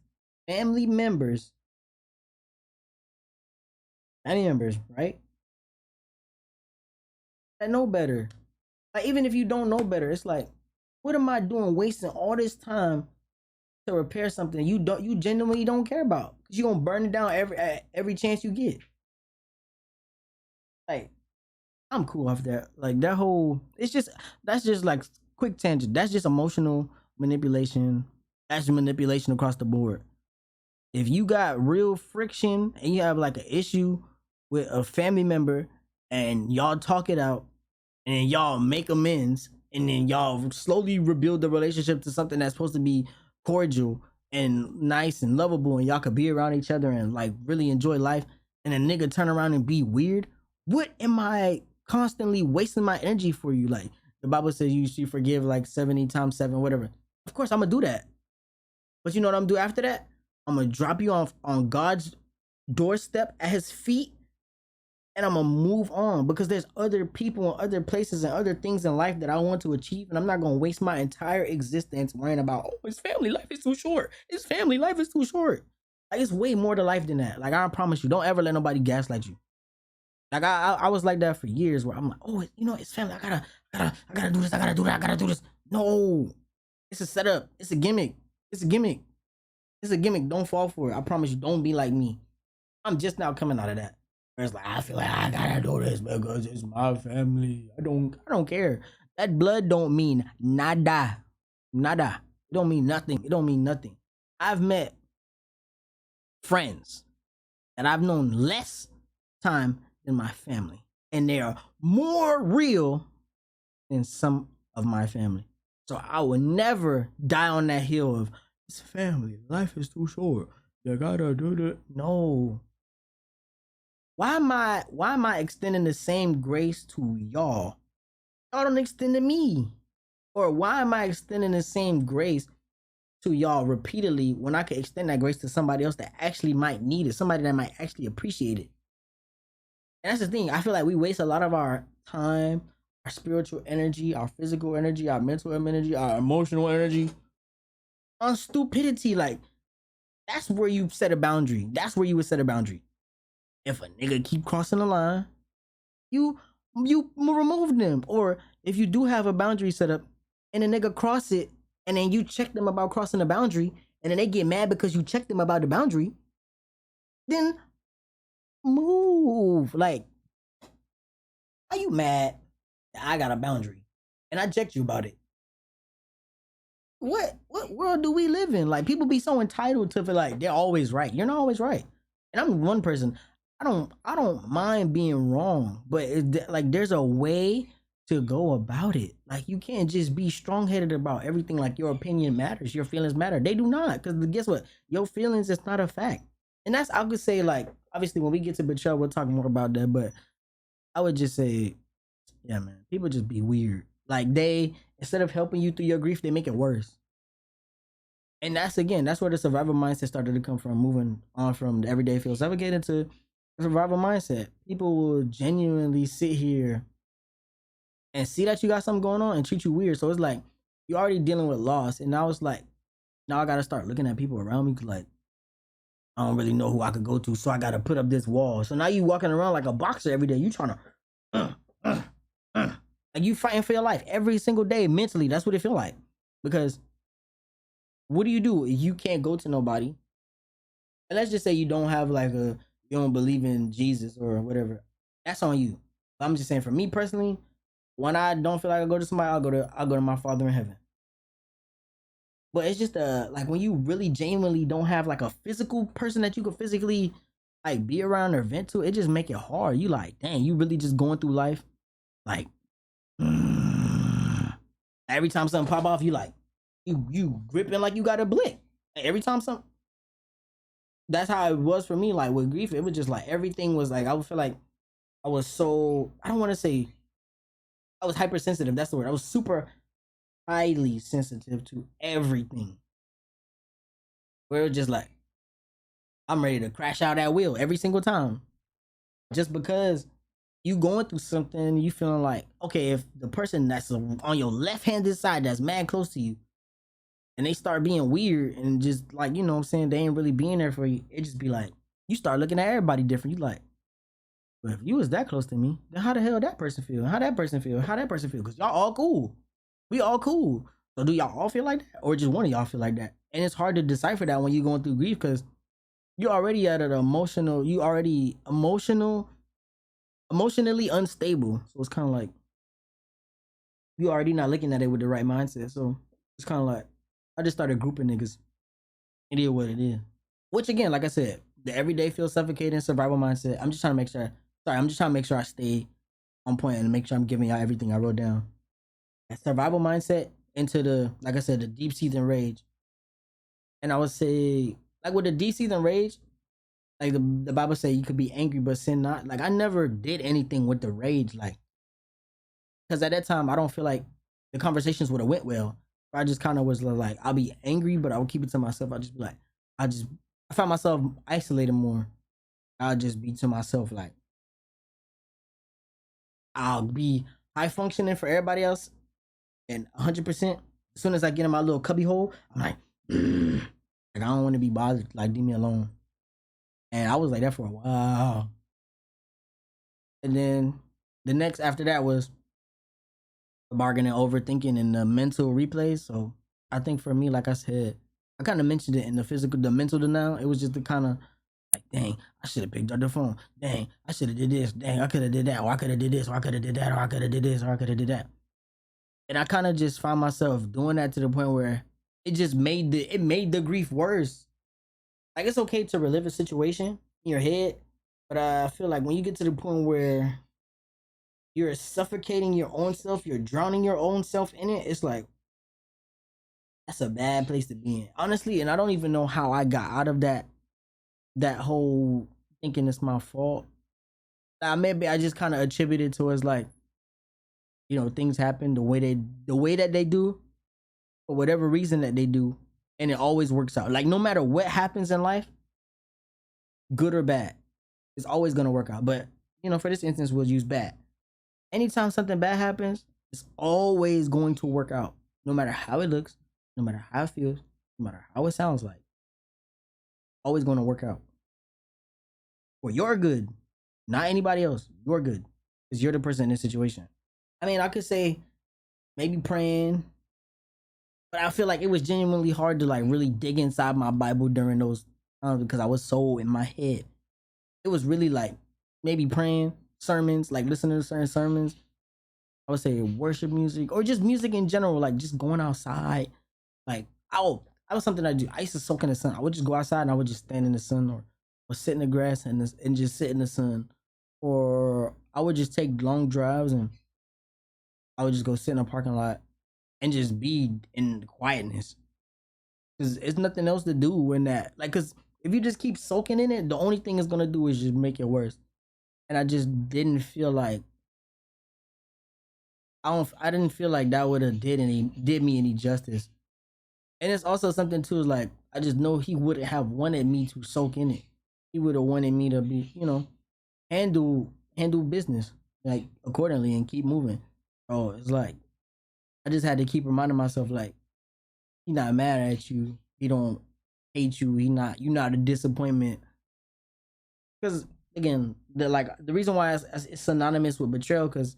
family members, right? That know better. Like even if you don't know better, it's like, what am I doing wasting all this time to repair something you genuinely don't care about? Cause you're gonna burn it down every chance you get. Like, I'm cool off that. Like that whole that's just like quick tangent. That's just emotional manipulation. That's manipulation across the board. If you got real friction and you have like an issue with a family member and y'all talk it out and then y'all make amends and then y'all slowly rebuild the relationship to something that's supposed to be cordial and nice and lovable, and y'all could be around each other and like really enjoy life, and a nigga turn around and be weird, what am I constantly wasting my energy for you? Like the Bible says you should forgive like 70 times 7, whatever. Of course I'm gonna do that. But you know what I'm gonna do after that? I'm gonna drop you off on God's doorstep at his feet, and I'm gonna move on because there's other people and other places and other things in life that I want to achieve, and I'm not gonna waste my entire existence worrying about, oh, it's family life is too short. It's family life is too short. Like it's way more to life than that. Like I promise you, don't ever let nobody gaslight you. Like I was like that for years, where I'm like, oh, it's family. I gotta do this. I gotta do that. I gotta do this. No, it's a setup. It's a gimmick. It's a gimmick. It's a gimmick. Don't fall for it. I promise you. Don't be like me. I'm just now coming out of that. Where it's like I feel like I gotta do this because it's my family. I don't care. That blood don't mean nada. Nada. It don't mean nothing. It don't mean nothing. I've met friends that I've known less time than my family, and they are more real than some of my family. So I would never die on that hill of it's family. Life is too short. You gotta do that. No. Why am I extending the same grace to y'all? Y'all don't extend to me. Or why am I extending the same grace to y'all repeatedly when I could extend that grace to somebody else that actually might need it, somebody that might actually appreciate it? And that's the thing. I feel like we waste a lot of our time, our spiritual energy, our physical energy, our mental energy, our emotional energy on stupidity. Like, that's where you set a boundary. That's where you would set a boundary. If a nigga keep crossing the line, you remove them. Or if you do have a boundary set up and a nigga cross it, and then you check them about crossing the boundary, and then they get mad because you checked them about the boundary, then move. Like, are you mad that I got a boundary and I checked you about it? What world do we live in? Like, people be so entitled to feel like they're always right. You're not always right. And I'm one person. I don't mind being wrong, but like, there's a way to go about it. Like, you can't just be strong headed about everything. Like, your opinion matters, your feelings matter. They do not, because guess what? Your feelings is not a fact. And that's, I could say, like, obviously when we get to betrayal, we'll talk more about that. But I would just say, yeah, man, people just be weird. Like, they, instead of helping you through your grief, they make it worse. And that's, again, that's where the survival mindset started to come from, moving on from the everyday feel suffocated to survival mindset. People will genuinely sit here and see that you got something going on and treat you weird. So it's like, you're already dealing with loss. And now it's like, now I got to start looking at people around me, like, I don't really know who I could go to. So I got to put up this wall. So now you walking around like a boxer every day. You trying to, like, you fighting for your life every single day mentally. That's what it feel like. Because what do? You can't go to nobody. And let's just say you don't have like you don't believe in Jesus or whatever. That's on you. But I'm just saying, for me personally, when I don't feel like I go to somebody, I'll go to my Father in heaven. But it's just like, when you really genuinely don't have like a physical person that you could physically like be around or vent to, it just make it hard. You like, dang, you really just going through life like, every time something pop off, you like, you gripping like you got a blick. Every time something. That's how it was for me. Like, with grief, it was just like, everything was like, I would feel like I was so, I don't want to say I was hypersensitive. That's the word. I was super highly sensitive to everything. Where it was just like, I'm ready to crash out at will every single time. Just because you going through something, you feeling like, okay, if the person that's on your left-handed side that's mad close to you, and they start being weird and just like, you know what I'm saying, they ain't really being there for you, it just be like, you start looking at everybody different. You like, well, if you was that close to me, then how the hell that person feel? How that person feel? How that person feel? Because y'all all cool. We all cool. So do y'all all feel like that? Or just one of y'all feel like that? And it's hard to decipher that when you're going through grief, because you're already at an emotional, emotionally unstable. So it's kind of like, you already not looking at it with the right mindset. So it's kind of like, I just started grouping niggas. It is what it is. Which, again, like I said, the everyday feels suffocating survival mindset. I'm just trying to make sure. Sorry, I'm just trying to make sure I stay on point and make sure I'm giving y'all everything I wrote down. That survival mindset into the, like I said, the deep seething rage. And I would say, like, with the deep seething rage, like the Bible say you could be angry but sin not. Like, I never did anything with the rage, like, because at that time I don't feel like the conversations would have went well. I just kind of was like, I'll be angry, but I would keep it to myself. I'll just be like, I found myself isolated more. I'll just be to myself. Like, I'll be high functioning for everybody else, and 100%. As soon as I get in my little cubby hole, I'm like, like, I don't want to be bothered. Like, leave me alone. And I was like that for a while. And then the next after that was the bargaining, overthinking, and the mental replays. So I think for me, like I said, I kind of mentioned it in the mental denial. It was just the kind of like, dang, I should have picked up the phone. Dang, I should have did this. Dang, I could have did that. Or I could have did this. Or I could have did that. Or I could have did this. Or I could have did that. And I kind of just found myself doing that to the point where it just made the grief worse. Like, it's okay to relive a situation in your head, but I feel like when you get to the point where you're suffocating your own self, you're drowning your own self in it, it's like, that's a bad place to be in, honestly. And I don't even know how I got out of that whole thinking it's my fault. Maybe I just kind of attributed to as like, you know, things happen the way that they do, for whatever reason that they do, and it always works out. Like, no matter what happens in life, good or bad, it's always gonna work out. But, you know, for this instance, we'll use bad. Anytime something bad happens, it's always going to work out. No matter how it looks, no matter how it feels, no matter how it sounds like. Always going to work out. For your good, not anybody else. Your good. because you're the person in this situation. I mean, I could say maybe praying, but I feel like it was genuinely hard to like really dig inside my Bible during those times because I was so in my head. It was really like maybe praying, sermons, like listening to certain sermons. I would say worship music or just music in general, like just going outside. Like, oh, that was something I do. I used to soak in the sun. I would just go outside and I would just stand in the sun or sit in the grass and just sit in the sun. Or I would just take long drives and I would just go sit in a parking lot and just be in quietness. Cause it's nothing else to do when that, like, cause if you just keep soaking in it, the only thing it's gonna do is just make it worse. And I just didn't feel like I didn't feel like that would have did me any justice. And it's also something too, is like I just know he wouldn't have wanted me to soak in it. He would have wanted me to be, handle business like accordingly and keep moving. Oh, it's like I just had to keep reminding myself like he not mad at you. He don't hate you. You not a disappointment. Because again, the reason why it's synonymous with betrayal because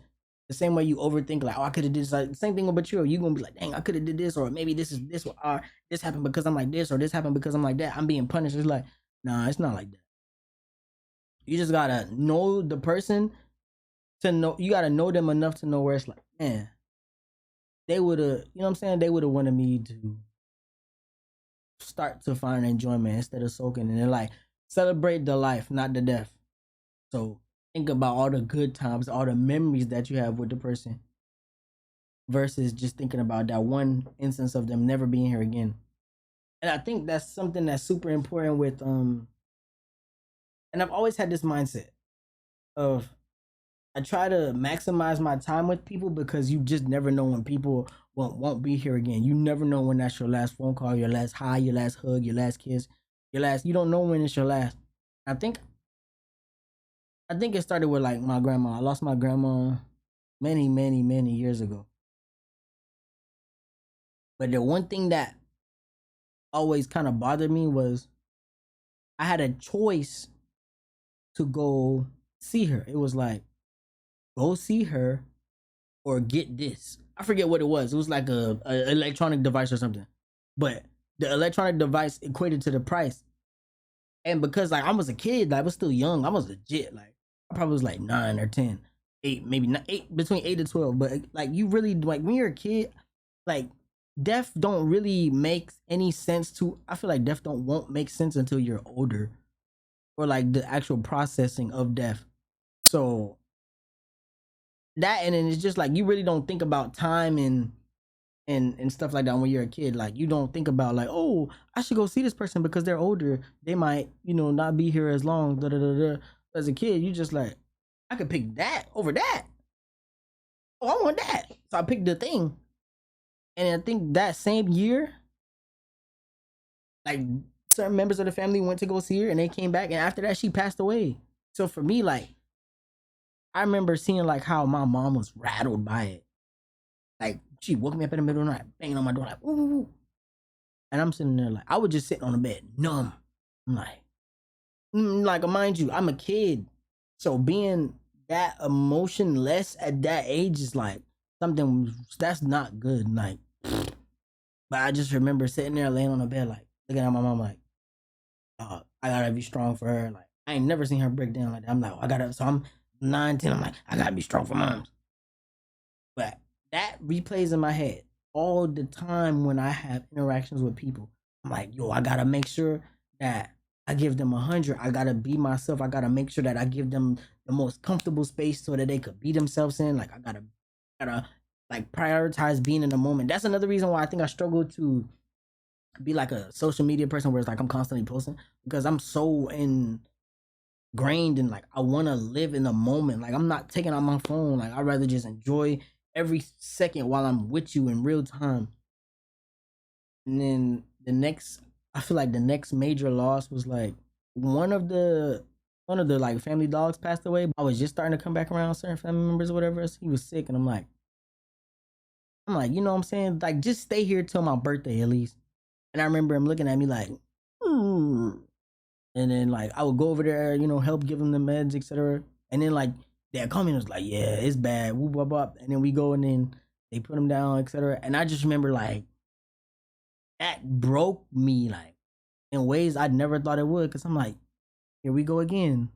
the same way you overthink like, oh, I could have did this, like the same thing with betrayal. You gonna be like, dang, I could have did this, or maybe or this happened because I'm like this, or this happened because I'm like that. I'm being punished. It's like, nah, it's not like that. You just gotta know the person to know. You gotta know them enough to know where it's like, man, they would have, you know what I'm saying? They would have wanted me to start to find enjoyment instead of soaking, and then like celebrate the life, not the death. So think about all the good times, all the memories that you have with the person versus just thinking about that one instance of them never being here again. And I think that's something that's super important with and I've always had this mindset of I try to maximize my time with people because you just never know when people won't be here again. You never know when that's your last phone call, your last hi, your last hug, your last kiss, you don't know when it's your last. I think it started with like my grandma. I lost my grandma many, many, many years ago. But the one thing that always kind of bothered me was I had a choice to go see her. It was like, go see her or get this. I forget what it was. It was like a electronic device or something. But the electronic device equated to the price. And because like I was a kid, like, I was still young. I was legit. Like I probably was like 9 or 10, 8, maybe not 8, between 8 to 12. But like you really like when you're a kid, like death don't really make any sense to. I feel like death won't make sense until you're older, or like the actual processing of death. So that, and then it's just like you really don't think about time and stuff like that when you're a kid. Like you don't think about like, oh, I should go see this person because they're older. They might, not be here as long. Da, da, da, da. As a kid, you just like, I could pick that over that. Oh, I want that. So I picked the thing. And I think that same year, like certain members of the family went to go see her and they came back. And after that, she passed away. So for me, like, I remember seeing like how my mom was rattled by it. Like she woke me up in the middle of the night, banging on my door, like, ooh. And I'm sitting there like, I was just sitting on the bed, numb. I'm like, mind you, I'm a kid. So being that emotionless at that age is like something that's not good. Like, but I just remember sitting there laying on the bed, like looking at my mom, like, I gotta be strong for her. Like, I ain't never seen her break down like that. I'm like, so I'm 9, 10. I'm like, I gotta be strong for moms. But that replays in my head all the time when I have interactions with people. I'm like, yo, I gotta make sure that I give them 100. I gotta be myself. I gotta make sure that I give them the most comfortable space so that they could be themselves in. Like I gotta like prioritize being in the moment. That's another reason why I think I struggle to be like a social media person where it's like I'm constantly posting because I'm so ingrained in like I want to live in the moment. Like I'm not taking out my phone. Like I'd rather just enjoy every second while I'm with you in real time. And then I feel like the next major loss was like one of the like family dogs passed away. I was just starting to come back around certain family members or whatever. So he was sick, and I'm like, you know what I'm saying? Like, just stay here till my birthday at least. And I remember him looking at me like, and then like I would go over there, help give him the meds, etc. And then like dad called me and was like, yeah, it's bad. Whoop, whoop, whoop. And then we go and then they put him down, etc. And I just remember like that broke me like in ways I never thought it would. Cause I'm like, here we go again,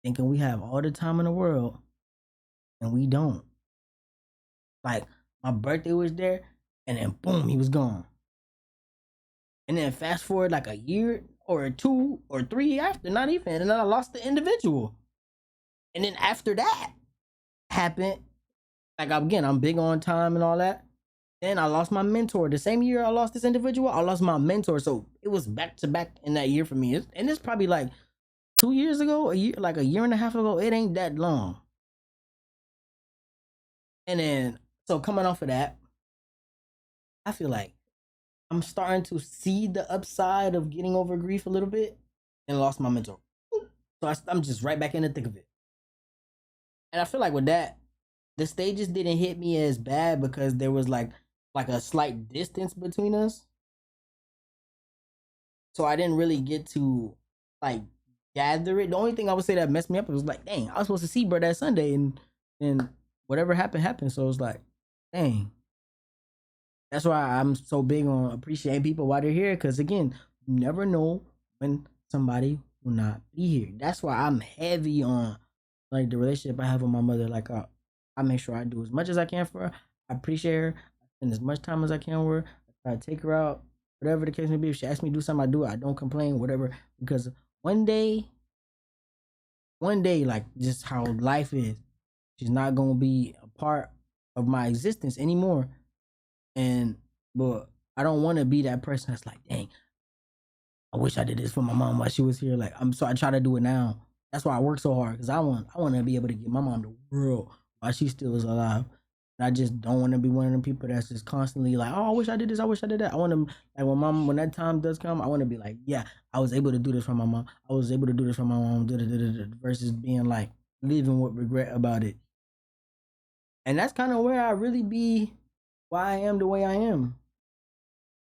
thinking we have all the time in the world and we don't. Like my birthday was there and then boom, he was gone. And then fast forward like a year or 2 or 3 after, not even, and then I lost the individual. And then after that happened, like again, I'm big on time and all that. Then I lost my mentor. The same year I lost this individual, I lost my mentor. So it was back to back in that year for me. And it's probably like 2 years ago, like a year and a half ago. It ain't that long. And then, so coming off of that, I feel like I'm starting to see the upside of getting over grief a little bit and lost my mentor. So I'm just right back in the thick of it. And I feel like with that, the stages didn't hit me as bad because there was like a slight distance between us. So I didn't really get to like gather it. The only thing I would say that messed me up was like, dang, I was supposed to see bro that Sunday and whatever happened. So it was like, dang. That's why I'm so big on appreciating people while they're here. Cause again, you never know when somebody will not be here. That's why I'm heavy on like the relationship I have with my mother. Like I make sure I do as much as I can for her. I appreciate her. I spend as much time as I can with her. I try to take her out, whatever the case may be. If she asks me to do something, I do it. I don't complain, whatever. Because one day, like just how life is, she's not gonna be a part of my existence anymore. But I don't want to be that person that's like, dang, I wish I did this for my mom while she was here. Like so I try to do it now. That's why I work so hard because I want to be able to give my mom the world while she still is alive. And I just don't want to be one of them people that's just constantly like, oh, I wish I did this, I wish I did that. I want to like when that time does come, I want to be like, yeah, I was able to do this for my mom. I was able to do this for my mom. Versus being like living with regret about it. And that's kind of where I really be why I am the way I am.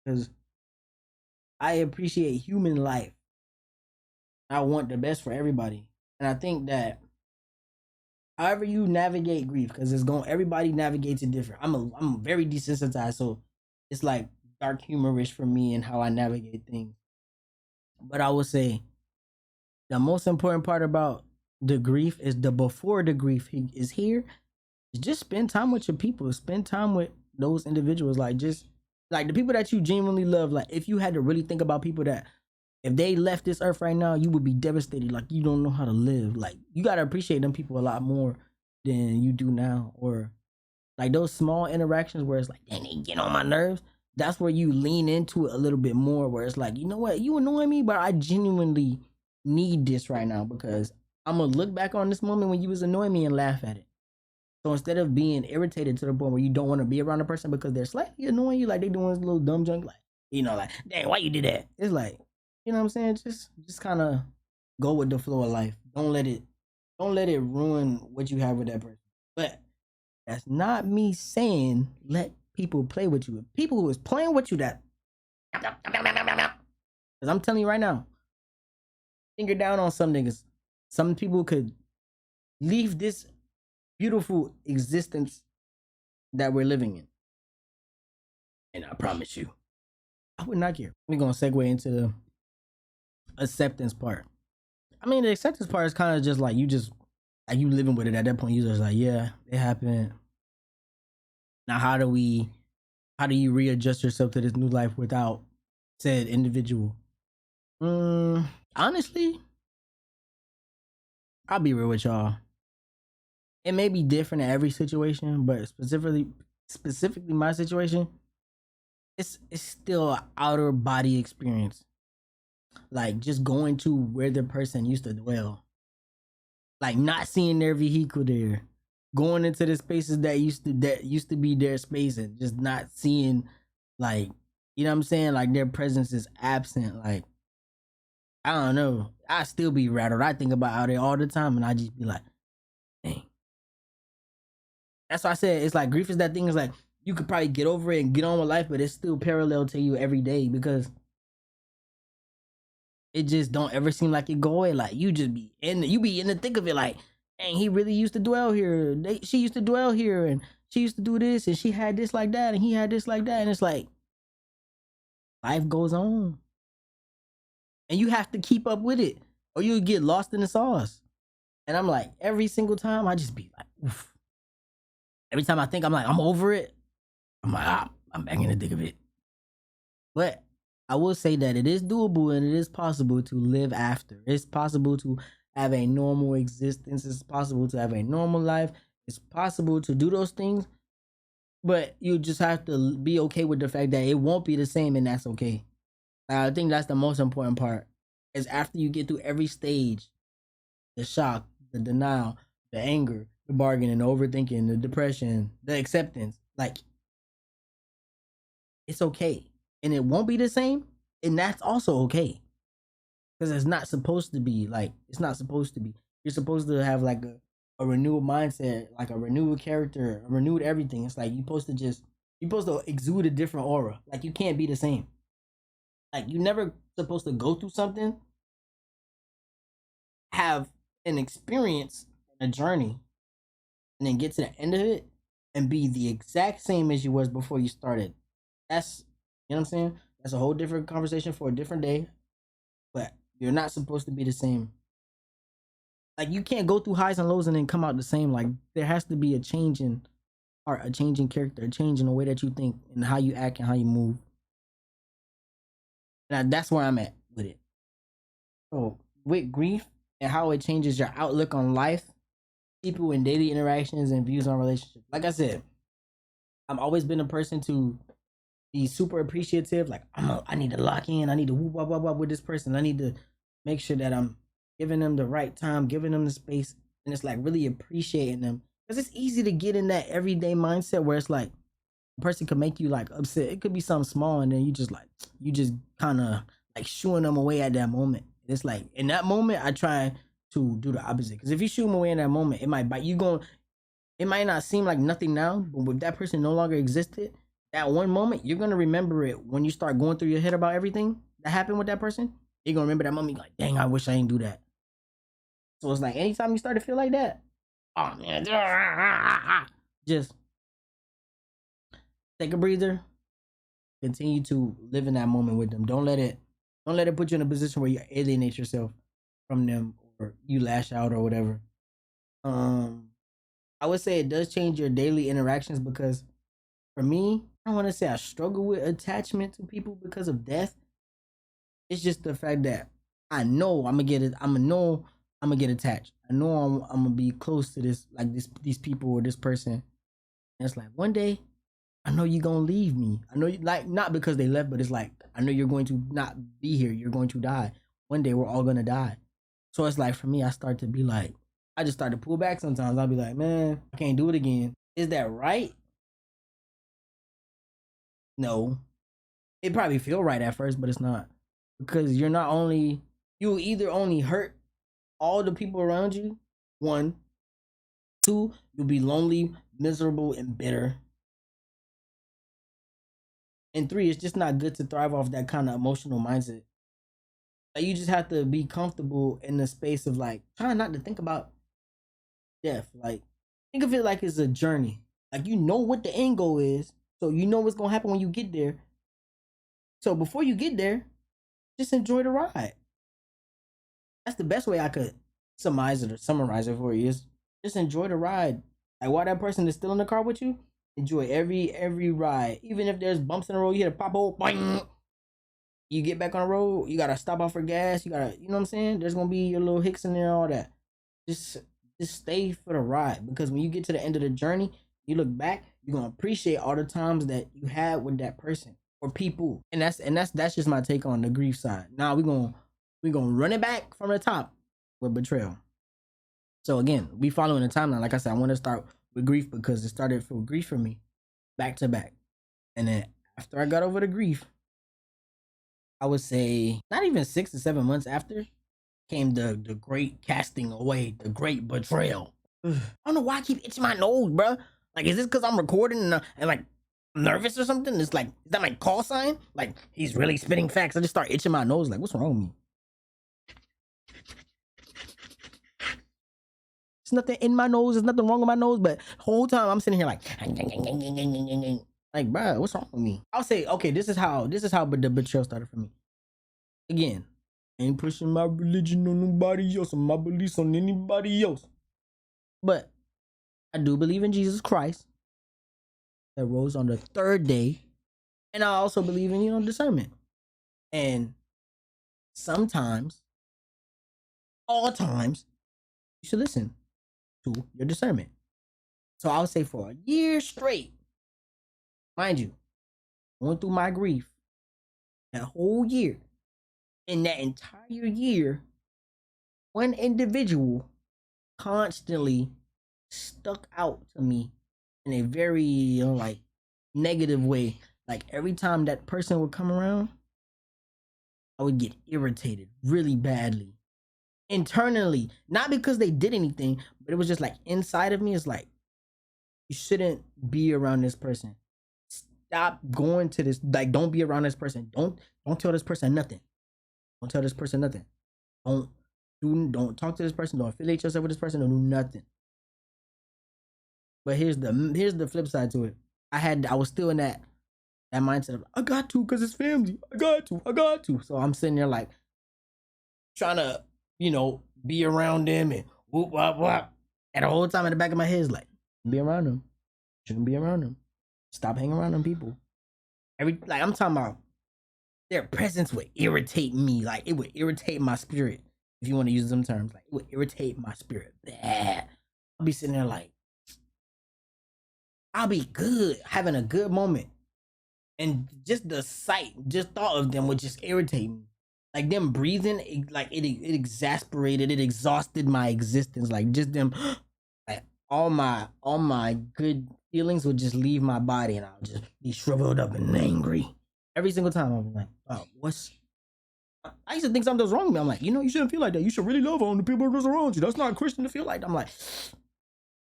Because I appreciate human life. I want the best for everybody. And I think that however you navigate grief, because everybody navigates it different. I'm very desensitized, so it's like dark humorish for me and how I navigate things. But I would say the most important part about the grief is the before the grief is here. Just spend time with your people. Spend time with those individuals. Like just like the people that you genuinely love. Like if you had to really think about people that if they left this earth right now, you would be devastated. Like you don't know how to live. Like you gotta appreciate them people a lot more than you do now. Or like those small interactions where it's like, dang, they get on my nerves. That's where you lean into it a little bit more. Where it's like, you know what, you annoy me, but I genuinely need this right now because I'm gonna look back on this moment when you was annoying me and laugh at it. So instead of being irritated to the point where you don't want to be around a person because they're slightly annoying you, like they doing this little dumb junk, like like, dang, why you did that? It's like, you know what I'm saying? Just kind of go with the flow of life. Don't let it ruin what you have with that person. But that's not me saying let people play with you. People who is playing with you, that because I'm telling you right now, finger down on some niggas. Some people could leave this beautiful existence that we're living in. And I promise you, I would not care. We're gonna segue into the acceptance part. I mean, the acceptance part is kind of just like you living with it at that point. You just like, yeah, it happened. Now, how do you readjust yourself to this new life without said individual? Honestly, I'll be real with y'all. It may be different in every situation, but specifically my situation, it's still an outer body experience. Like just going to where the person used to dwell. Like not seeing their vehicle there. Going into the spaces that used to be their space and just not seeing, like, you know what I'm saying? Like their presence is absent. Like, I don't know. I still be rattled. I think about out there all the time and I just be like, dang. That's why I said it's like grief is that thing. Is like you could probably get over it and get on with life, but it's still parallel to you every day because it just don't ever seem like it go away. Like you just be in the thick of it. Like and he really used to dwell here. She used to dwell here, and she used to do this, and she had this like that, and he had this like that, and it's like life goes on, and you have to keep up with it, or you get lost in the sauce. And I'm like, every single time, I just be like, oof. Every time I think I'm like, I'm over it, I'm like, I'm back in the thick of it. But I will say that it is doable and it is possible to live after. It's possible to have a normal existence. It's possible to have a normal life. It's possible to do those things, but you just have to be okay with the fact that it won't be the same, and that's okay. I think that's the most important part. Is after you get through every stage, the shock, the denial, the anger, the bargaining, the overthinking, the depression, the acceptance, like it's okay. And it won't be the same, and that's also okay. Because it's not supposed to be like it's not supposed to be. You're supposed to have like a renewed mindset, like a renewed character, a renewed everything. It's like you're supposed to exude a different aura. Like you can't be the same. Like you never supposed to go through something, have an experience, a journey, and then get to the end of it and be the exact same as you was before you started. That's you know what I'm saying? That's a whole different conversation for a different day. But you're not supposed to be the same. Like you can't go through highs and lows and then come out the same. Like there has to be a change in art, a change in character, a change in the way that you think and how you act and how you move. And that's where I'm at with it. So with grief and how it changes your outlook on life, people and daily interactions and views on relationships. Like I said, I've always been a person to be super appreciative. Like I need to lock in. I need to whoop whoop whoop whoop with this person. I need to make sure that I'm giving them the right time, giving them the space, and it's like really appreciating them. Because it's easy to get in that everyday mindset where it's like a person could make you like upset. It could be something small, and then you just kind of like shooing them away at that moment. And it's like in that moment, I try to do the opposite. Because if you shoot them away in that moment, it might bite you. It might not seem like nothing now, but if that person no longer existed, that one moment, you're gonna remember it when you start going through your head about everything that happened with that person. You're gonna remember that moment, like, dang, I wish I didn't do that. So it's like anytime you start to feel like that, oh man, just take a breather, continue to live in that moment with them. Don't let it put you in a position where you alienate yourself from them or you lash out or whatever. Um, I would say it does change your daily interactions because for me, I don't want to say I struggle with attachment to people because of death. It's just the fact that I know I'm gonna get it. I'm gonna get attached. I know I'm gonna be close to this, like these people or this person. And it's like one day, I know you're gonna leave me. I know you like not because they left, but it's like I know you're going to not be here. You're going to die. One day we're all gonna die. So it's like for me, I start to be like, I just start to pull back sometimes. I'll be like, man, I can't do it again. Is that right? No. It probably feel right at first, but it's not. Because you either only hurt all the people around you, one, two, you'll be lonely, miserable, and bitter. And three, it's just not good to thrive off that kind of emotional mindset. Like you just have to be comfortable in the space of like trying not to think about death. Like think of it like it's a journey. Like you know what the end goal is, so you know what's gonna happen when you get there. So before you get there, just enjoy the ride. That's the best way I could summarize it for you is just enjoy the ride. Like while that person is still in the car with you, enjoy every ride. Even if there's bumps in the road, you hit a pop hole, boing. You get back on the road, you gotta stop off for gas, you gotta, you know what I'm saying? There's gonna be your little hicks in there, all that. Just just stay for the ride because when you get to the end of the journey, you look back, you're gonna appreciate all the times that you had with that person or people. And that's just my take on the grief side. Now we're gonna run it back from the top with betrayal. So again, we following the timeline. Like I said, I want to start with grief because it started for grief for me, back to back. And then after I got over the grief, I would say not even 6 to 7 months after came the great casting away, the great betrayal. I don't know why I keep itching my nose, bro. Like, is this because I'm recording and like nervous or something? It's like, is that my call sign? Like, he's really spitting facts. I just start itching my nose. Like, what's wrong with me? There's nothing in my nose. There's nothing wrong with my nose. But the whole time I'm sitting here like, bro, what's wrong with me? I'll say, okay, this is how the betrayal started for me. Again, I ain't pushing my religion on nobody else or my beliefs on anybody else. But I do believe in Jesus Christ that rose on the third day. And I also believe in, discernment. And sometimes, all times, you should listen to your discernment. So I would say for a year straight, mind you, going through my grief, that whole year, in that entire year, one individual constantly stuck out to me in a very negative way. Like every time that person would come around, I would get irritated really badly. Internally, not because they did anything, but it was just like inside of me, it's like, you shouldn't be around this person. Stop going to this, like, don't be around this person. Don't tell this person nothing. Don't tell this person nothing. Don't talk to this person. Don't affiliate yourself with this person. Don't do nothing. But here's the flip side to it. I was still in that mindset of, I got to, because it's family. I got to. So I'm sitting there like trying to, be around them and whoop whoop whoop. And the whole time in the back of my head is like, be around them. Shouldn't be around them. Stop hanging around them people. I'm talking about their presence would irritate me. Like it would irritate my spirit. If you want to use some terms, like it would irritate my spirit. Bad. I'll be sitting there like, I'll be good, having a good moment. And just the thought of them would just irritate me. Like them breathing, it exasperated, it exhausted my existence. Like just them, like all my good feelings would just leave my body, and I'll just be shriveled up and angry every single time. I'm like, oh, I used to think something was wrong with me. I'm like, you shouldn't feel like that. You should really love on the people that's around you. That's not Christian to feel like that. I'm like,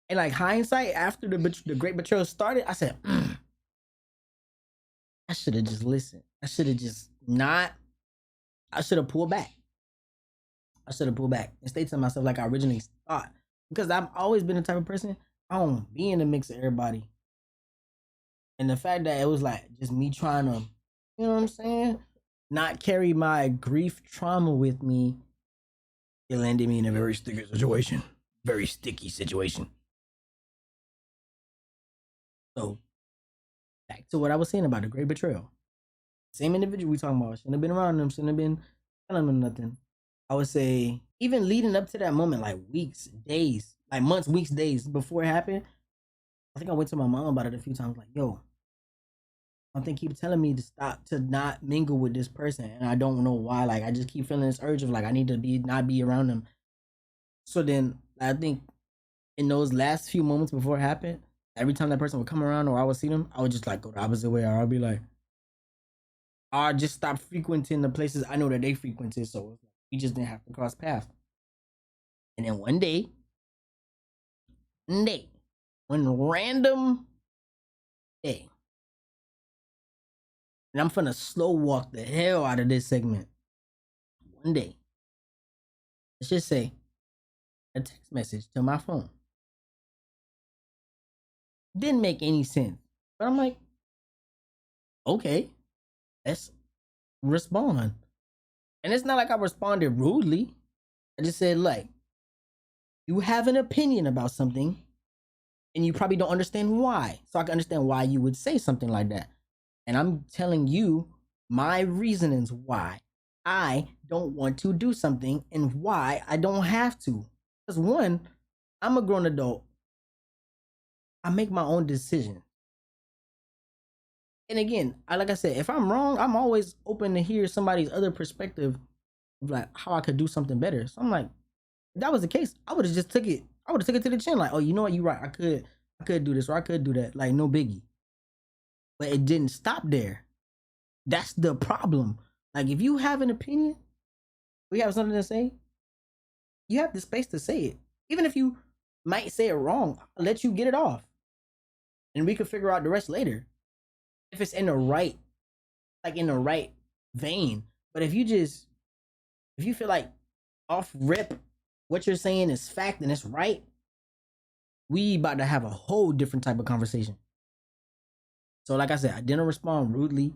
and like hindsight, after the great betrayal started, I said, I should have just listened. I should have just not. I should have pulled back. And stayed to myself like I originally thought. Because I've always been the type of person, I don't be in the mix of everybody. And the fact that it was like just me trying to, you know what I'm saying? Not carry my grief trauma with me, it landed me in a very sticky situation. Very sticky situation. So, back to what I was saying about the great betrayal. Same individual we talking about. Shouldn't have been around them. Shouldn't have been telling them nothing. I would say, even leading up to that moment, like weeks, days, like months, weeks, days before it happened, I think I went to my mom about it a few times. Like, yo, I think keep telling me to stop, to not mingle with this person, and I don't know why. Like, I just keep feeling this urge of like I need to not be around them. So then I think in those last few moments before it happened, every time that person would come around or I would see them, I would just like go the opposite way, or I'll be like, I just stopped frequenting the places I know that they frequented, so we just didn't have to cross paths. And then one random day, and I'm finna slow walk the hell out of this segment. One day, let's just say, a text message to my phone. Didn't make any sense, but I'm like, okay, let's respond. And it's not like I responded rudely. I just said, like, you have an opinion about something and you probably don't understand why. So I can understand why you would say something like that. And I'm telling you my reasonings why I don't want to do something and why I don't have to. Because one, I'm a grown adult. I make my own decision. And again, like I said, if I'm wrong, I'm always open to hear somebody's other perspective of like how I could do something better. So I'm like, if that was the case, I would have just took it. I would have took it to the chin. Like, oh, you know what? You're right. I could do this or I could do that. Like, no biggie. But it didn't stop there. That's the problem. Like, if you have an opinion, we have something to say, you have the space to say it. Even if you might say it wrong, I'll let you get it off. And we can figure out the rest later. If it's in the right, like in the right vein. But if you feel like off rip, what you're saying is fact and it's right, we about to have a whole different type of conversation. So, like I said, I didn't respond rudely.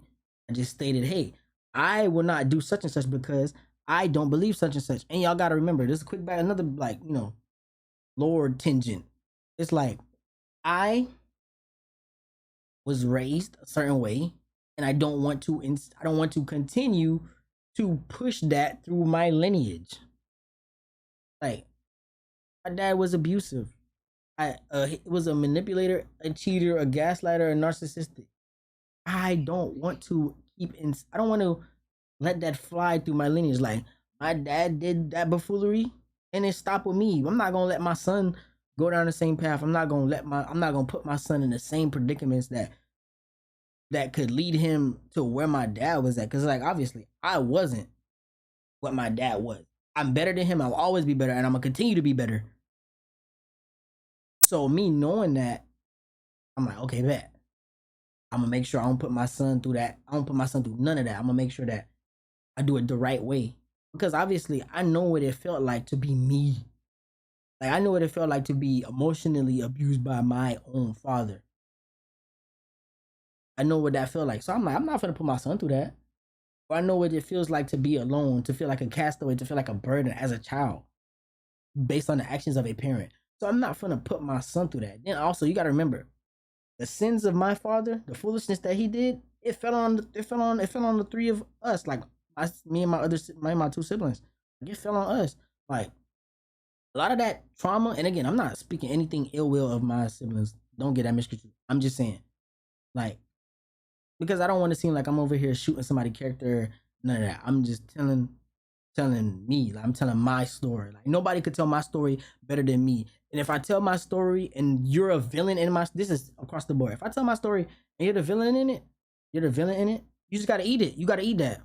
I just stated, hey, I will not do such and such because I don't believe such and such. And y'all gotta remember, this is a quick back, another like, lower tangent. It's like I was raised a certain way, and I don't want to I don't want to continue to push that through my lineage. Like my dad was abusive. He was a manipulator, a cheater, a gaslighter, a narcissistic. I don't want to I don't want to let that fly through my lineage. Like my dad did that buffoonery, and it stopped with me. I'm not gonna let my son go down the same path. I'm not gonna put my son in the same predicaments that could lead him to where my dad was at. Cause like obviously I wasn't what my dad was. I'm better than him. I'll always be better, and I'm gonna continue to be better. So me knowing that, I'm like, okay, bet. I'm gonna make sure I don't put my son through that. I don't put my son through none of that. I'm gonna make sure that I do it the right way. Because obviously I know what it felt like to be me. Like I know what it felt like to be emotionally abused by my own father. I know what that felt like. So I'm like, I'm not gonna put my son through that. Or I know what it feels like to be alone, to feel like a castaway, to feel like a burden as a child, based on the actions of a parent. So I'm not gonna put my son through that. Then also you gotta remember, the sins of my father, the foolishness that he did, it fell on the three of us, like me and my two siblings. Like, it fell on us. Like a lot of that trauma, and again, I'm not speaking anything ill will of my siblings. Don't get that misconstrued. I'm just saying, like, because I don't want to seem like I'm over here shooting somebody's character. None of that. I'm just telling me. Like, I'm telling my story. Like nobody could tell my story better than me. And if I tell my story and you're a villain in this is across the board. If I tell my story and you're the villain in it, you just gotta eat it. You gotta eat that.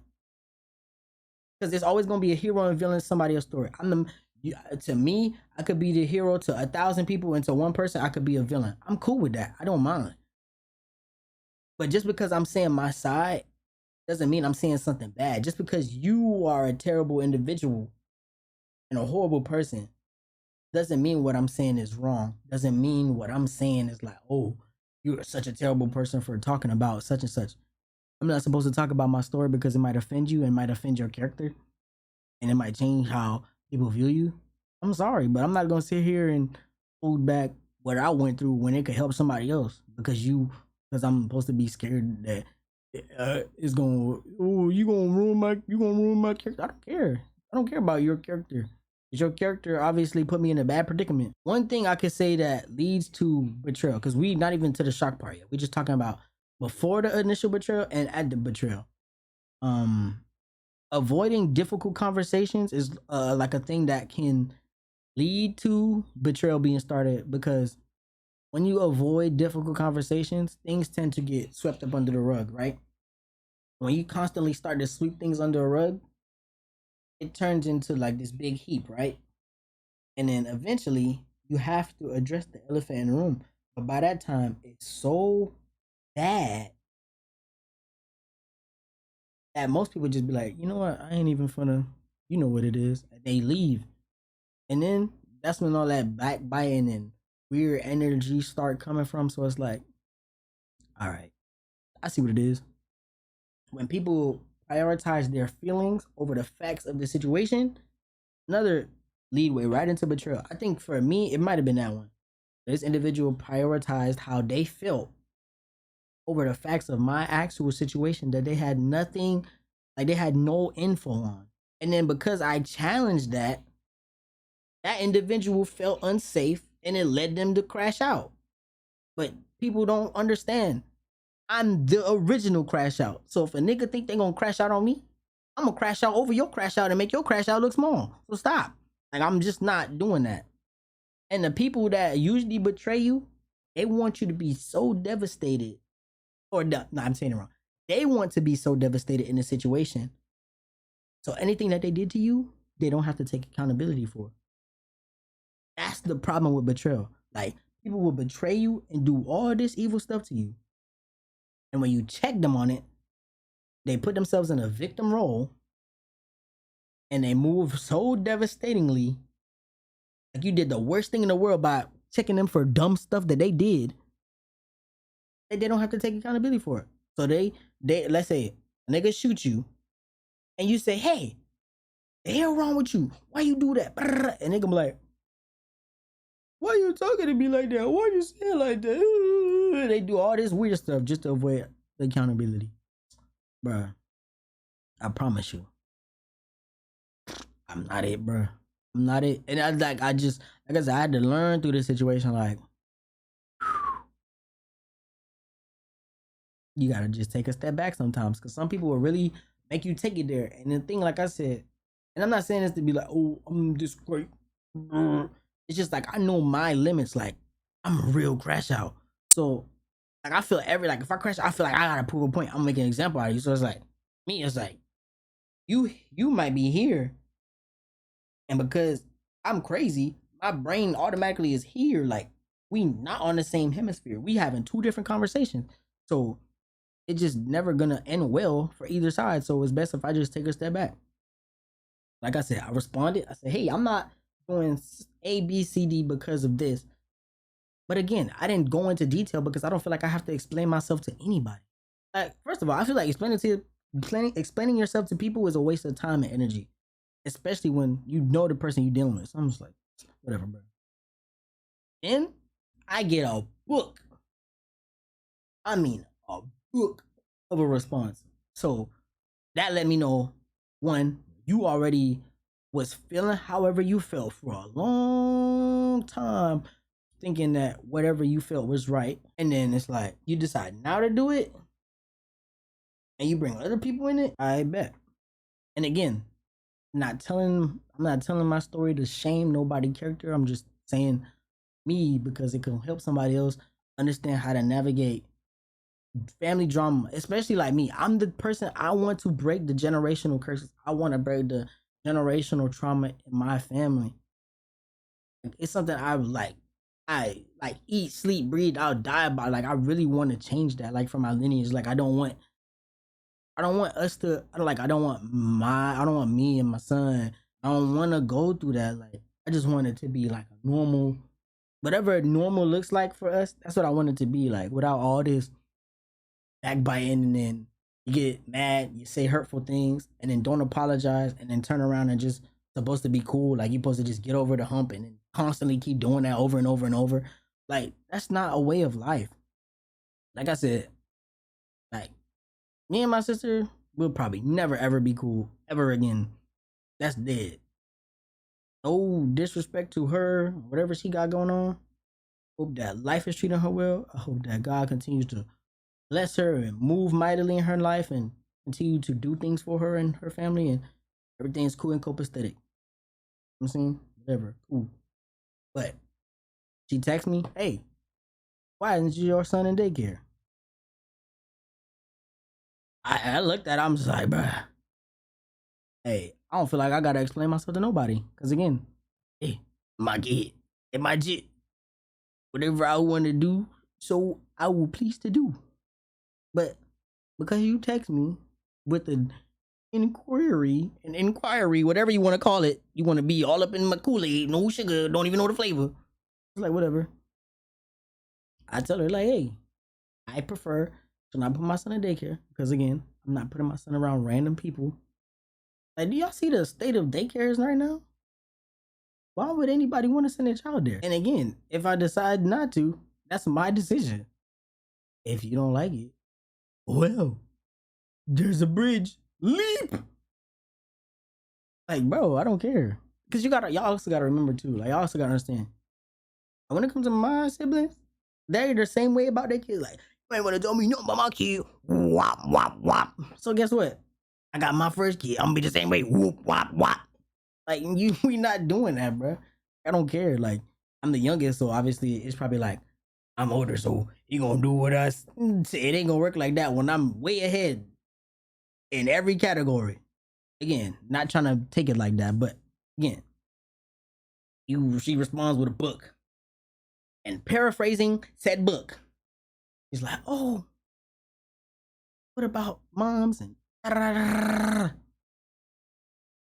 Because there's always gonna be a hero and villain in somebody else's story. To me, I could be the hero to 1,000 people, and to one person, I could be a villain. I'm cool with that. I don't mind. But just because I'm saying my side doesn't mean I'm saying something bad. Just because you are a terrible individual and a horrible person doesn't mean what I'm saying is wrong. Doesn't mean what I'm saying is like, oh, you're such a terrible person for talking about such and such. I'm not supposed to talk about my story because it might offend you and might offend your character, and it might change how people view you. I'm sorry, but I'm not gonna sit here and hold back what I went through when it could help somebody else because I'm supposed to be scared that it's gonna you gonna ruin my character. I don't care. I don't care about your character. Your character obviously put me in a bad predicament. One thing I could say that leads to betrayal, because we not even to the shock part yet. We're just talking about before the initial betrayal and at the betrayal. Avoiding difficult conversations is like a thing that can lead to betrayal being started, because when you avoid difficult conversations, things tend to get swept up under the rug, right? When you constantly start to sweep things under a rug, it turns into like this big heap, right? And then eventually you have to address the elephant in the room. But by that time, it's so bad that most people just be like, you know what, I ain't even finna, you know what it is. And they leave. And then that's when all that backbiting and weird energy start coming from. So it's like, all right, I see what it is. When people prioritize their feelings over the facts of the situation, another leadway right into betrayal. I think for me, it might have been that one. This individual prioritized how they felt over the facts of my actual situation that they had nothing, like they had no info on. And then because I challenged that, that individual felt unsafe and it led them to crash out. But people don't understand. I'm the original crash out. So if a nigga think they gonna crash out on me, I'm gonna crash out over your crash out and make your crash out look small. So stop. Like I'm just not doing that. And the people that usually betray you, they want you to be so devastated. Or no, I'm saying it wrong. They want to be so devastated in a situation. So anything that they did to you, they don't have to take accountability for. That's the problem with betrayal. Like people will betray you and do all this evil stuff to you. And when you check them on it, they put themselves in a victim role and they move so devastatingly. Like you did the worst thing in the world by checking them for dumb stuff that they did, they don't have to take accountability for it. So they let's say a nigga shoot you and you say, hey, the hell wrong with you? Why you do that? And nigga be like, why you talking to me like that? Why you saying like that? They do all this weird stuff just to avoid the accountability. Bruh, I promise you, I'm not it, bruh. I'm not it. And I guess I had to learn through this situation, like, you gotta just take a step back sometimes, because some people will really make you take it there. And the thing, like I said, and I'm not saying this to be like, oh, I'm this great. It's just like I know my limits. Like, I'm a real crash out. So like I feel like if I crash, I feel like I gotta prove a point. I'm making an example out of you. So it's like me, it's like you might be here, and because I'm crazy, my brain automatically is here. Like, we not on the same hemisphere. We having two different conversations. So it's just never gonna end well for either side. So it's best if I just take a step back. Like I said, I responded. I said, hey, I'm not doing A, B, C, D because of this. But again, I didn't go into detail because I don't feel like I have to explain myself to anybody. Like, first of all, I feel like explaining yourself to people is a waste of time and energy, especially when you know the person you're dealing with. So I'm just like, whatever, bro. Then I get a book. I mean, a book of a response. So that let me know, one, you already was feeling however you felt for a long time, thinking that whatever you felt was right. And then it's like you decide now to do it and you bring other people in it. I bet. And again, I'm not telling my story to shame nobody character. I'm just saying me because it can help somebody else understand how to navigate family drama, especially like me. I'm the person, I want to break the generational curses. I want to break the generational trauma in my family. It's something I eat, sleep, breathe, I'll die about. Like, I really want to change that, like, for my lineage. Like, I don't want us to, I don't want me and my son, I don't want to go through that. Like, I just want it to be like a normal, whatever normal looks like for us. That's what I want it to be, like, without all this backbiting, and then you get mad, you say hurtful things, and then don't apologize, and then turn around and just supposed to be cool. Like, you're supposed to just get over the hump and then constantly keep doing that over and over and over. Like, that's not a way of life. Like I said, like, me and my sister will probably never ever be cool ever again. That's dead. No disrespect to her, whatever she got going on. Hope that life is treating her well. I hope that God continues to bless her and move mightily in her life and continue to do things for her and her family, and everything's cool and copacetic. You know what I'm saying? Whatever. Cool. But she texts me, hey, why isn't your son in daycare? I looked at her, I'm just like, bruh, hey, I don't feel like I gotta explain myself to nobody. Cause again, hey, my kid, and my jit, whatever I want to do, so I will please to do. But because you text me with an inquiry, whatever you want to call it, you want to be all up in my Kool-Aid, no sugar, don't even know the flavor. It's like, whatever. I tell her, like, hey, I prefer to not put my son in daycare because, again, I'm not putting my son around random people. Like, do y'all see the state of daycares right now? Why would anybody want to send their child there? And again, if I decide not to, that's my decision. If you don't like it, well, there's a bridge. Leap! Like, bro, I don't care. Because y'all also gotta remember too. Like, y'all also gotta understand. When it comes to my siblings, they're the same way about their kids. Like, you ain't wanna tell me nothing about my kid. Wop, wop, wop. So guess what? I got my first kid. I'm gonna be the same way. Whoop, wop, wop. Like, we not doing that, bro. I don't care. Like, I'm the youngest, so obviously it's probably like, I'm older, so you gonna do with us. It ain't gonna work like that when I'm way ahead in every category. Again, not trying to take it like that, but again, she responds with a book. And paraphrasing said book, he's like, oh, what about moms? And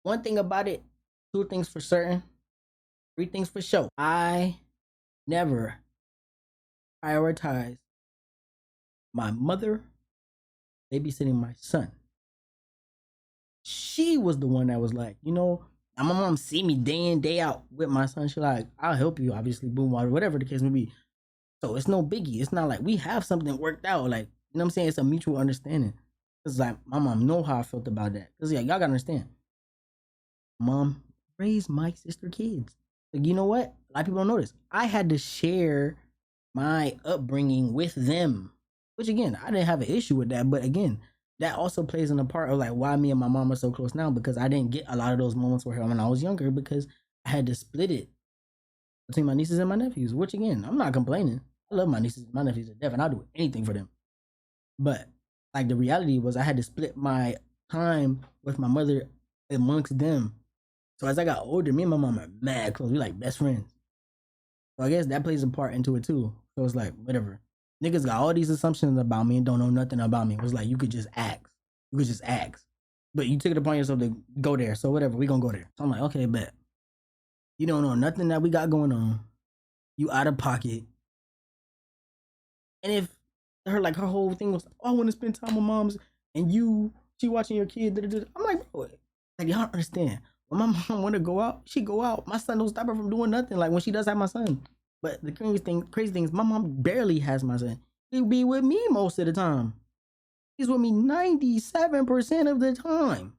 one thing about it, two things for certain, three things for sure. I never prioritized my mother babysitting my son. She was the one that was like, you know, and my mom see me day in, day out with my son. She like, I'll help you, obviously, boom, whatever the case may be. So it's no biggie. It's not like we have something worked out. Like, you know what I'm saying? It's a mutual understanding. It's like my mom know how I felt about that. Cause yeah, y'all gotta understand. Mom raised my sister kids. Like, you know what? A lot of people don't know this. I had to share my upbringing with them. Which again, I didn't have an issue with that. But again, that also plays in the part of like why me and my mom are so close now, because I didn't get a lot of those moments with her when I was younger, because I had to split it between my nieces and my nephews. Which again, I'm not complaining. I love my nieces and my nephews to death, and I'll do anything for them. But like the reality was, I had to split my time with my mother amongst them. So as I got older, me and my mom are mad close. We like best friends. So I guess that plays a part into it too. So it's like whatever. Niggas got all these assumptions about me and don't know nothing about me. It was like you could just ask. You could just ask. But you took it upon yourself to go there. So whatever, we gonna go there. So I'm like, okay, bet. You don't know nothing that we got going on. You out of pocket. And if her whole thing was, oh, I want to spend time with moms, and she watching your kid. I'm like, bro, like y'all don't understand. When my mom want to go out, she go out. My son don't stop her from doing nothing. Like when she does have my son. But the crazy thing is, my mom barely has my son. He'll be with me most of the time. He's with me 97% of the time.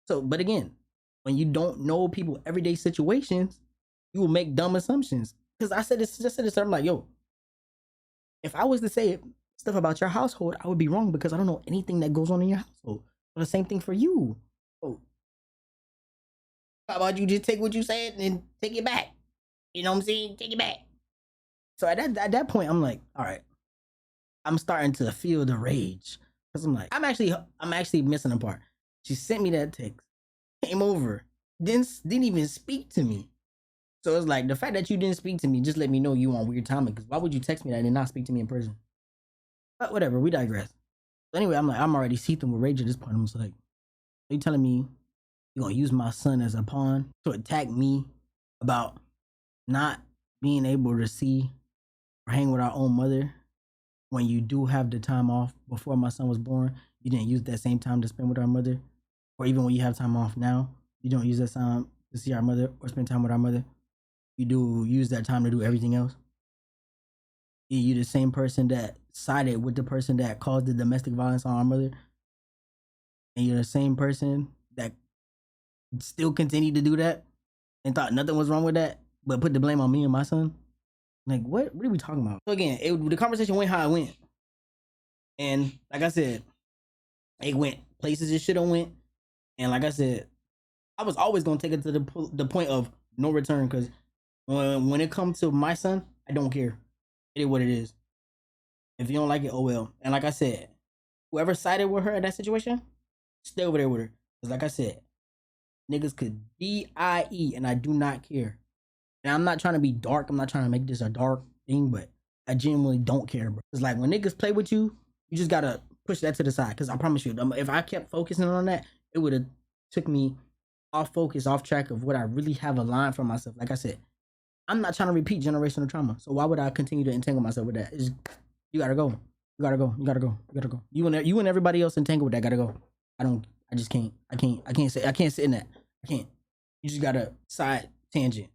So, but again, when you don't know people everyday situations, you will make dumb assumptions. Because I said this, I'm like, yo, if I was to say stuff about your household, I would be wrong because I don't know anything that goes on in your household. But the same thing for you. Oh, how about you just take what you said and take it back? You know what I'm saying? Take it back. So at that point, I'm like, all right, I'm starting to feel the rage because I'm like, I'm actually missing a part. She sent me that text, came over, didn't even speak to me. So it's like the fact that you didn't speak to me just let me know you on weird timing. Because why would you text me that and not speak to me in person? But whatever, we digress. So anyway, I'm already seething with rage at this point. I'm just like, are you telling me you're gonna use my son as a pawn to attack me about not being able to see or hang with our own mother when you do have the time off before my son was born? You didn't use that same time to spend with our mother, or even when you have time off now, you don't use that time to see our mother or spend time with our mother. You do use that time to do everything else. You the same person that sided with the person that caused the domestic violence on our mother, and you're the same person that still continued to do that and thought nothing was wrong with that, but put the blame on me and my son. Like, what are we talking about? So again, the conversation went how it went, and like I said, it went places it should have went, and like I said, I was always gonna take it to the point of no return, because when it comes to my son, I don't care. It is what it is. If you don't like it, oh well. And like I said, whoever sided with her in that situation, stay over there with her. Because like I said, niggas could die, and I do not care. And I'm not trying to be dark. I'm not trying to make this a dark thing, but I genuinely don't care, bro. It's like when niggas play with you, you just gotta push that to the side. Because I promise you, if I kept focusing on that, it would have took me off focus, off track of what I really have aligned for myself. Like I said, I'm not trying to repeat generational trauma. So why would I continue to entangle myself with that? You gotta go. You gotta go. You gotta go. You gotta go. You and everybody else entangled with that gotta go. I just can't. I can't sit in that. I can't. You just gotta side tangent.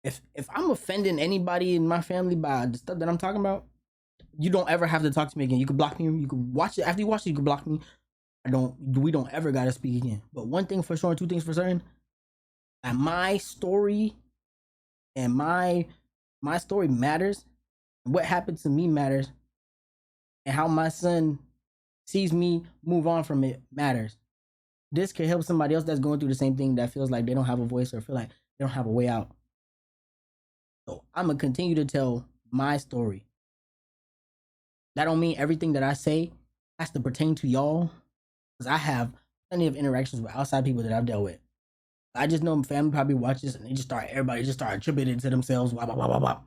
If I'm offending anybody in my family by the stuff that I'm talking about, you don't ever have to talk to me again. You can block me. You can watch it. After you watch it, you can block me. We don't ever gotta speak again. But one thing for sure, and two things for certain, that my story and my story matters. What happened to me matters, and how my son sees me move on from it matters. This can help somebody else that's going through the same thing, that feels like they don't have a voice or feel like they don't have a way out. So I'm gonna continue to tell my story. That don't mean everything that I say has to pertain to y'all, because I have plenty of interactions with outside people that I've dealt with. I just know my family probably watches and everybody just start attributing it to themselves. Blah, blah, blah, blah, blah.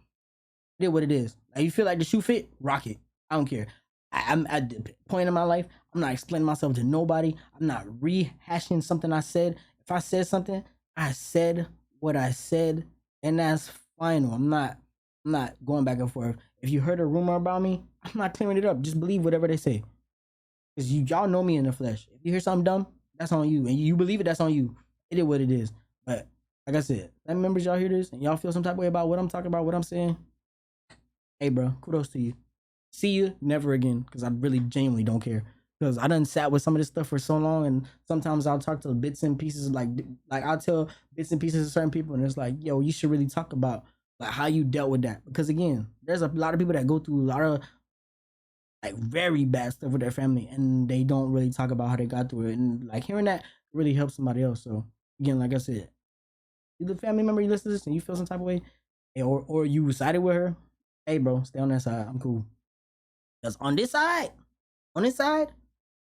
It is what it is. Like, you feel like the shoe fit, rock it. I don't care. I'm at the point in my life, I'm not explaining myself to nobody. I'm not rehashing something I said. If I said something, I said what I said, and that's final. I'm not going back and forth. If you heard a rumor about me, I'm not clearing it up. Just believe whatever they say. Cause y'all know me in the flesh. If you hear something dumb, that's on you. And you believe it, that's on you. It is what it is. But like I said, that members y'all hear this and y'all feel some type of way about what I'm talking about, what I'm saying. Hey bro, kudos to you. See you never again. Cause I really genuinely don't care. Cause I done sat with some of this stuff for so long, and sometimes I'll talk to bits and pieces, like I'll tell bits and pieces to certain people, and it's like, yo, you should really talk about like how you dealt with that. Because again, there's a lot of people that go through a lot of like very bad stuff with their family, and they don't really talk about how they got through it, and like hearing that really helps somebody else. So again, like I said, you the family member, you listen to this and you feel some type of way, or you sided with her, hey bro, stay on that side. I'm cool. Because on this side,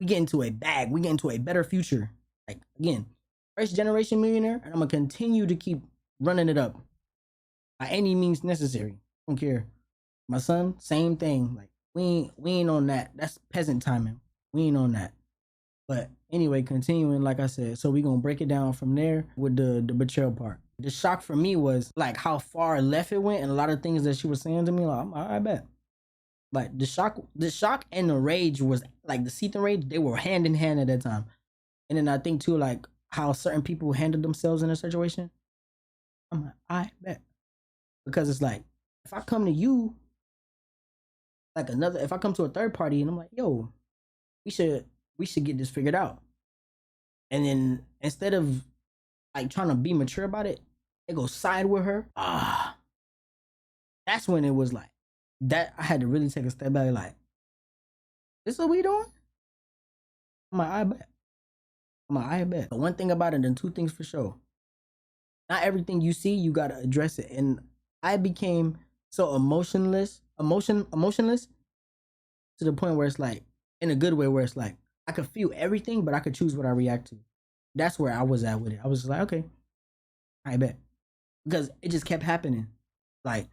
we get into a bag. We get into a better future. Like again, first generation millionaire, and I'm gonna continue to keep running it up by any means necessary. I don't care. My son, same thing. Like we ain't on that. That's peasant timing. We ain't on that. But anyway, continuing, like I said, so we gonna break it down from there with the betrayal part. The shock for me was like how far left it went, and a lot of things that she was saying to me. Like, I bet. Like the shock and the rage was like the Seath and rage. They were hand in hand at that time. And then I think too, like how certain people handled themselves in a situation. I'm like, I bet, because it's like if I come to you like if I come to a third party and I'm like, yo, we should we should get this figured out. And then instead of like trying to be mature about it, they go side with her. That's when it was like that. I had to really take a step back. Like, this is what we doing? I'm like, I bet. I'm like, I bet. But one thing about it, and two things for sure. Not everything you see, you gotta address it. And I became so emotionless to the point where it's like, in a good way, where it's like I could feel everything, but I could choose what I react to. That's where I was at with it. I was just like, okay, I bet, because it just kept happening. Like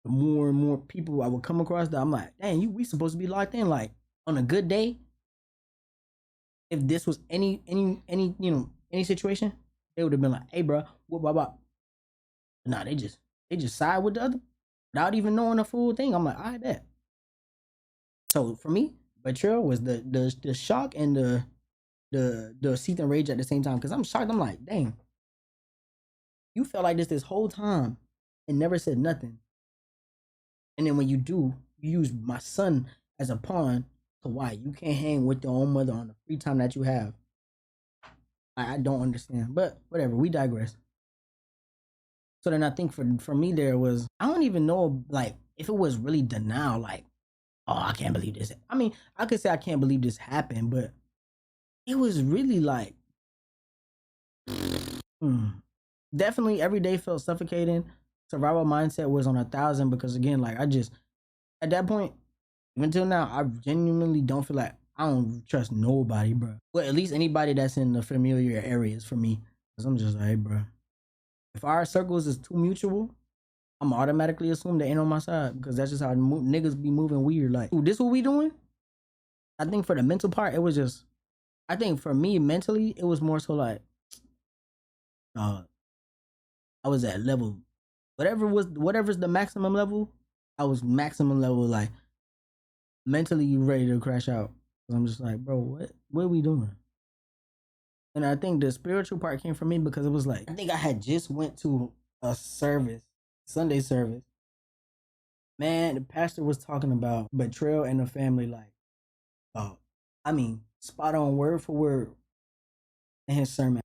the more and more people I would come across, that I'm like, dang, we supposed to be locked in. Like on a good day, if this was any any situation, they would have been like, hey, bro, what, blah. Nah, they just side with the other without even knowing the full thing. I'm like, I bet. So for me, betrayal was the shock and the seeth and rage at the same time. Because I'm shocked. I'm like, dang, you felt like this whole time and never said nothing. And then when you do, you use my son as a pawn. So why you can't hang with your own mother on the free time that you have? I don't understand. But whatever. We digress. So then I think for me there was, I don't even know like if it was really denial. Like, oh, I can't believe this. I mean, I could say I can't believe this happened, but it was really like, definitely every day felt suffocating. Survival mindset was on 1,000, because again, like I just at that point, even till now, I genuinely don't feel like I don't trust nobody, bro. Well, at least anybody that's in the familiar areas for me, because I'm just like, hey, bro, if our circles is too mutual, I'm automatically assume they ain't on my side, because that's just how niggas be moving weird. Like, ooh, this what we doing? I think for the mental part, it was just, I think for me mentally, it was more so like, uh, I was at level, whatever's the maximum level, I was maximum level, like mentally ready to crash out. I'm just like, bro, what are we doing? And I think the spiritual part came from me, because it was like, I think I had just went to a service, Sunday service. Man, the pastor was talking about betrayal in the family, like, I mean, spot on word for word in his sermon.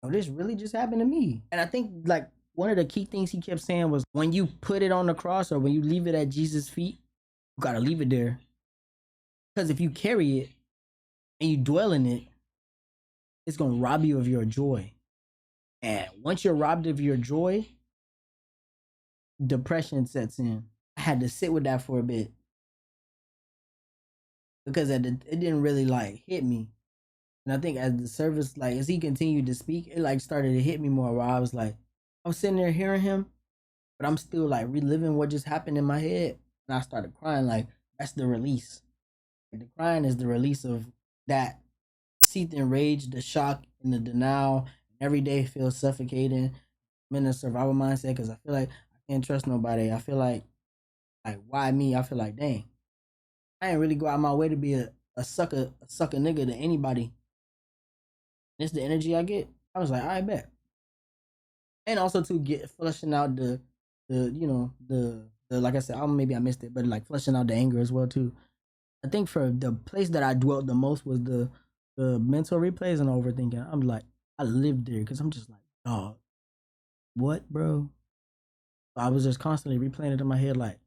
Oh, this really just happened to me. And I think like one of the key things he kept saying was, when you put it on the cross or when you leave it at Jesus' feet, you gotta leave it there. Because if you carry it and you dwell in it, it's gonna rob you of your joy. And once you're robbed of your joy, depression sets in. I had to sit with that for a bit, because it didn't really like hit me. And I think as the service, like as he continued to speak, it like started to hit me more. Where I was like, I was sitting there hearing him, but I'm still like reliving what just happened in my head, and I started crying. Like that's the release. Like, the crying is the release of that seething rage, the shock, and the denial. Every day feels suffocating. I'm in a survival mindset because I feel like I can't trust nobody. I feel like why me? I feel like dang, I ain't really go out my way to be a sucker nigga to anybody. This the energy I get. I was like, I bet. And also to get flushing out the the like I said, maybe I missed it, but like flushing out the anger as well too. I think for the place that I dwelt the most was the mental replays and overthinking. I'm like, I lived there because I'm just like, dog, what, bro? So I was just constantly replaying it in my head, like,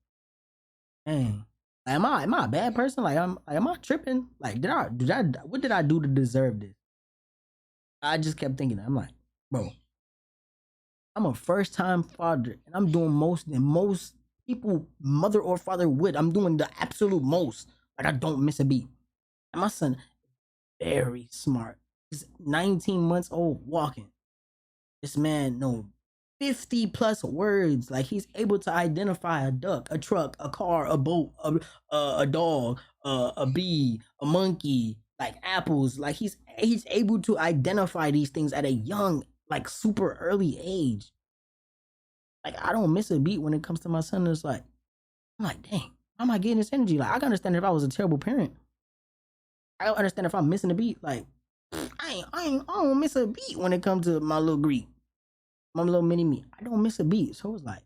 dang, like, am I a bad person? Am I tripping? Like, what did I do to deserve this? I just kept thinking, I'm like, bro, I'm a first time father and I'm doing most than most people, mother or father would. I'm doing the absolute most. Like I don't miss a beat. And my son, very smart. He's 19 months old walking. This man know 50 plus words. Like he's able to identify a duck, a truck, a car, a boat, a dog, a bee, a monkey, like apples. Like he's able to identify these things at a young, like super early age. Like I don't miss a beat when it comes to my son. It's like I'm like, dang, how am I getting this energy? Like I can understand if I was a terrible parent. I don't understand if I'm missing a beat. Like I don't miss a beat when it comes to my little Greek, my little mini me. I don't miss a beat. So it's like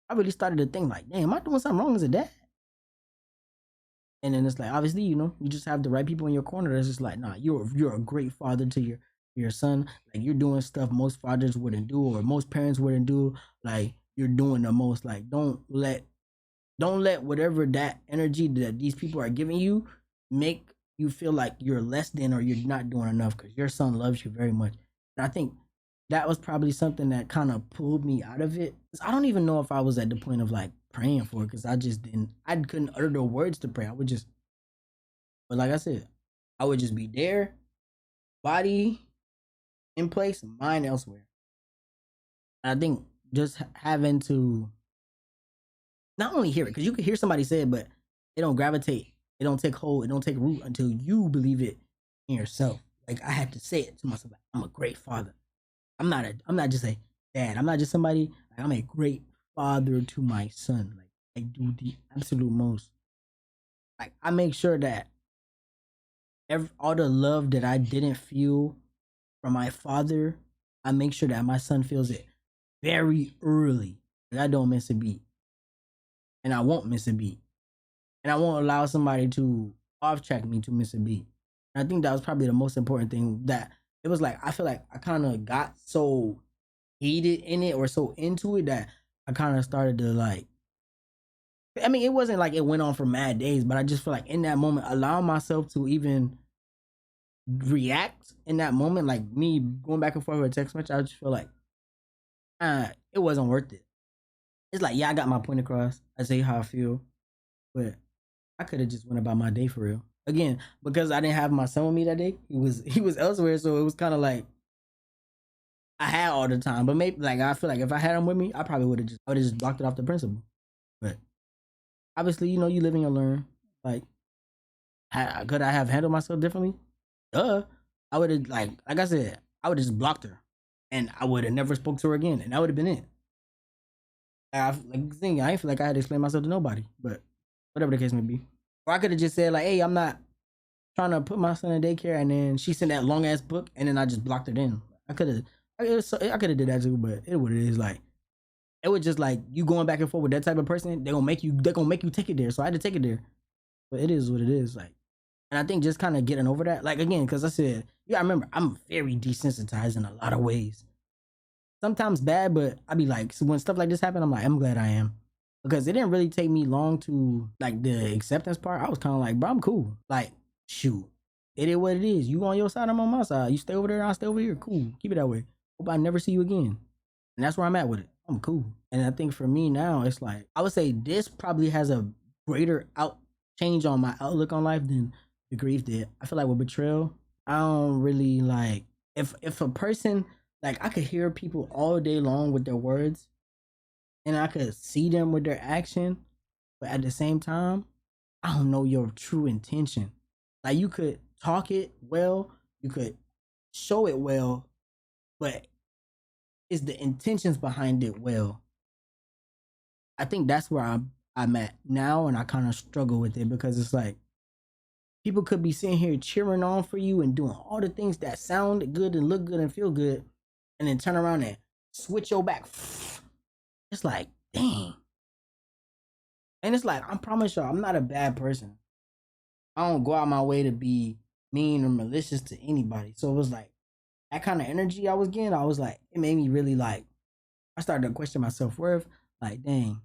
I really started to think like, damn, am I doing something wrong as a dad? And then it's like obviously, you just have the right people in your corner that's just like, nah, you're a great father to your son. Like you're doing stuff most fathers wouldn't do or most parents wouldn't do. Like you're doing the most. Like don't let whatever that energy that these people are giving you make you feel like you're less than or you're not doing enough because your son loves you very much. And I think that was probably something that kind of pulled me out of it. 'Cause I don't even know if I was at the point of like praying for it because I couldn't utter the words to pray. I would just, but like I said, I would just be there, body in place, mind elsewhere. And I think just having to not only hear it because you could hear somebody say it, but it don't gravitate, it don't take hold, it don't take root until you believe it in yourself. Like I had to say it to myself. Like, I'm a great father. I'm not just a dad. I'm not just somebody. Like, I'm a great father to my son. Like I do the absolute most. Like I make sure that all the love that I didn't feel from my father, I make sure that my son feels it very early. Like I don't miss a beat, and I won't miss a beat. And I won't allow somebody to off track me to miss a beat. And I think that was probably the most important thing that it was like I feel like I kind of got so heated in it or so into it that I kind of started to like I mean it wasn't like it went on for mad days, but I just feel like in that moment allow myself to even react in that moment, like me going back and forth with a text message, I just feel like it wasn't worth it. It's like yeah, I got my point across. I say how I feel, but I could have just went about my day for real. Again, because I didn't have my son with me that day. He was elsewhere, so it was kind of like I had all the time. But maybe like I feel like if I had him with me, I probably would have just blocked it off the principle. But obviously, you live and you learn. Like, could I have handled myself differently? Duh. I would have like I said, I would have just blocked her, and I would have never spoke to her again, and that would have been it. I ain't feel like I had to explain myself to nobody, but whatever the case may be. Or I could have just said like, "Hey, I'm not trying to put my son in daycare," and then she sent that long ass book, and then I just blocked it in. I could have did that too, but it what it is. Like it was just like you going back and forth with that type of person. They're gonna make you take it there. So I had to take it there. But it is what it is. Like, and I think just kind of getting over that. Like again, because I said, yeah, I remember I'm very desensitized in a lot of ways. Sometimes bad, but I be like, so when stuff like this happen, I'm like, I'm glad I am. Because it didn't really take me long to like the acceptance part. I was kind of like, bro, I'm cool. Like, shoot, it is what it is. You on your side, I'm on my side. You stay over there, I stay over here. Cool, keep it that way. Hope I never see you again. And that's where I'm at with it. I'm cool. And I think for me now, it's like I would say this probably has a greater out change on my outlook on life than the grief did. I feel like with betrayal, I don't really like if a person like I could hear people all day long with their words and I could see them with their action, but at the same time, I don't know your true intention. Like you could talk it well, you could show it well, but is the intentions behind it well? I think that's where I'm at now, and I kind of struggle with it because it's like people could be sitting here cheering on for you and doing all the things that sound good and look good and feel good, and then turn around and switch your back. It's like, dang. And it's like, I promise y'all, I'm not a bad person. I don't go out my way to be mean or malicious to anybody. So it was like that kind of energy I was getting. I was like, it made me really like. I started to question my self worth. Like, dang,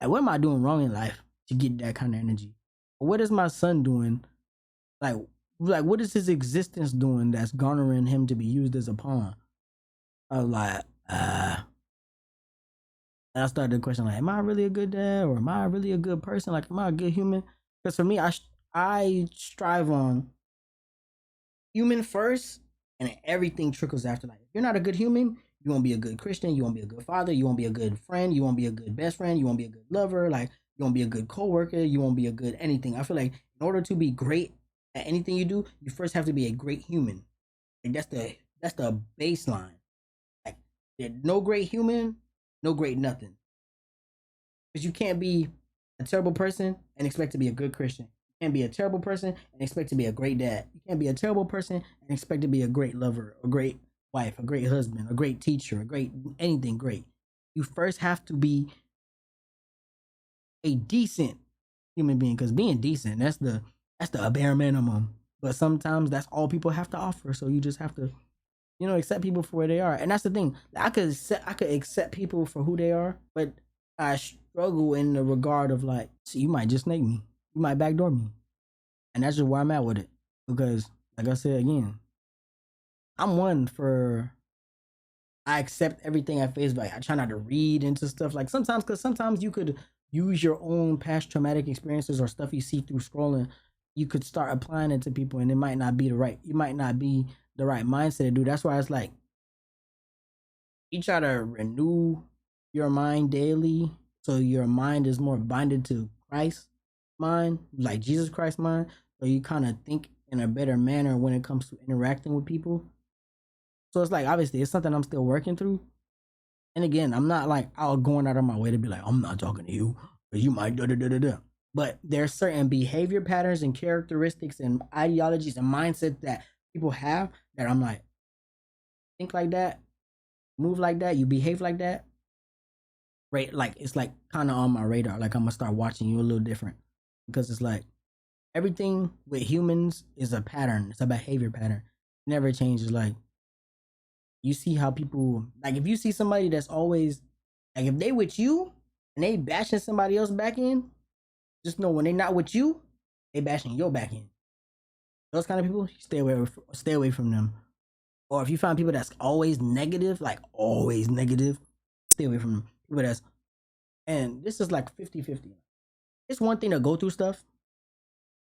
like what am I doing wrong in life to get that kind of energy? What is my son doing? Like, what is his existence doing that's garnering him to be used as a pawn? I was like, and I started to question, like, am I really a good dad, or am I really a good person? Like, am I a good human? Because for me, I strive on human first, and then everything trickles after. Like, if you're not a good human, you won't be a good Christian, you won't be a good father, you won't be a good friend, you won't be a good best friend, you won't be a good lover, like you won't be a good coworker, you won't be a good anything. I feel like in order to be great at anything you do, you first have to be a great human. Like that's the baseline. Like no great human, no great nothing. Because you can't be a terrible person and expect to be a good Christian. You can't be a terrible person and expect to be a great dad. You can't be a terrible person and expect to be a great lover, a great wife, a great husband, a great teacher, a great anything great. You first have to be a decent human being, because being decent, that's the bare minimum. But sometimes that's all people have to offer. So you just have to, accept people for where they are. And that's the thing. I could accept people for who they are, but I struggle in the regard of like, so you might just snake me. You might backdoor me. And that's just where I'm at with it. Because, like I said again, I'm one for I accept everything at face value. I try not to read into stuff like sometimes, because sometimes you could use your own past traumatic experiences or stuff you see through scrolling. You could start applying it to people, and it might not be you might not be the right mindset to do. That's why it's like you try to renew your mind daily, so your mind is more binded to Christ's mind, like Jesus Christ's mind. So you kind of think in a better manner when it comes to interacting with people. So it's like obviously it's something I'm still working through. And again, I'm not like out going out of my way to be like, I'm not talking to you, because you might da da da da da. But there's certain behavior patterns and characteristics and ideologies and mindsets that people have that I'm like, think like that, move like that, you behave like that. Right? Like it's like kind of on my radar. Like I'm gonna start watching you a little different, because it's like everything with humans is a pattern. It's a behavior pattern. It never changes. Like you see how people, like if you see somebody that's always like, if they with you and they bashing somebody else back in, just know when they not with you, they bashing your back in. Those kind of people, stay away from them. Or if you find people that's always negative, like always negative, stay away from them. People that's, and this is like 50-50. It's one thing to go through stuff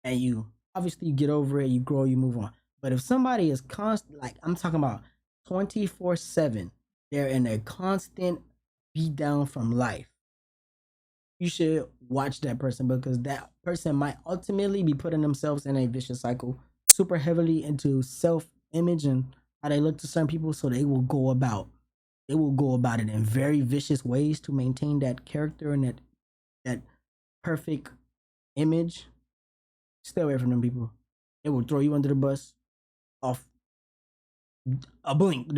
and you obviously you get over it, you grow, you move on. But if somebody is constant, like I'm talking about 24/7, they're in a constant beat down from life, you should watch that person, because that person might ultimately be putting themselves in a vicious cycle, super heavily into self-image and how they look to certain people. So they will go about it in very vicious ways to maintain that character and that perfect image. Stay away from them people. They will throw you under the bus off a blink.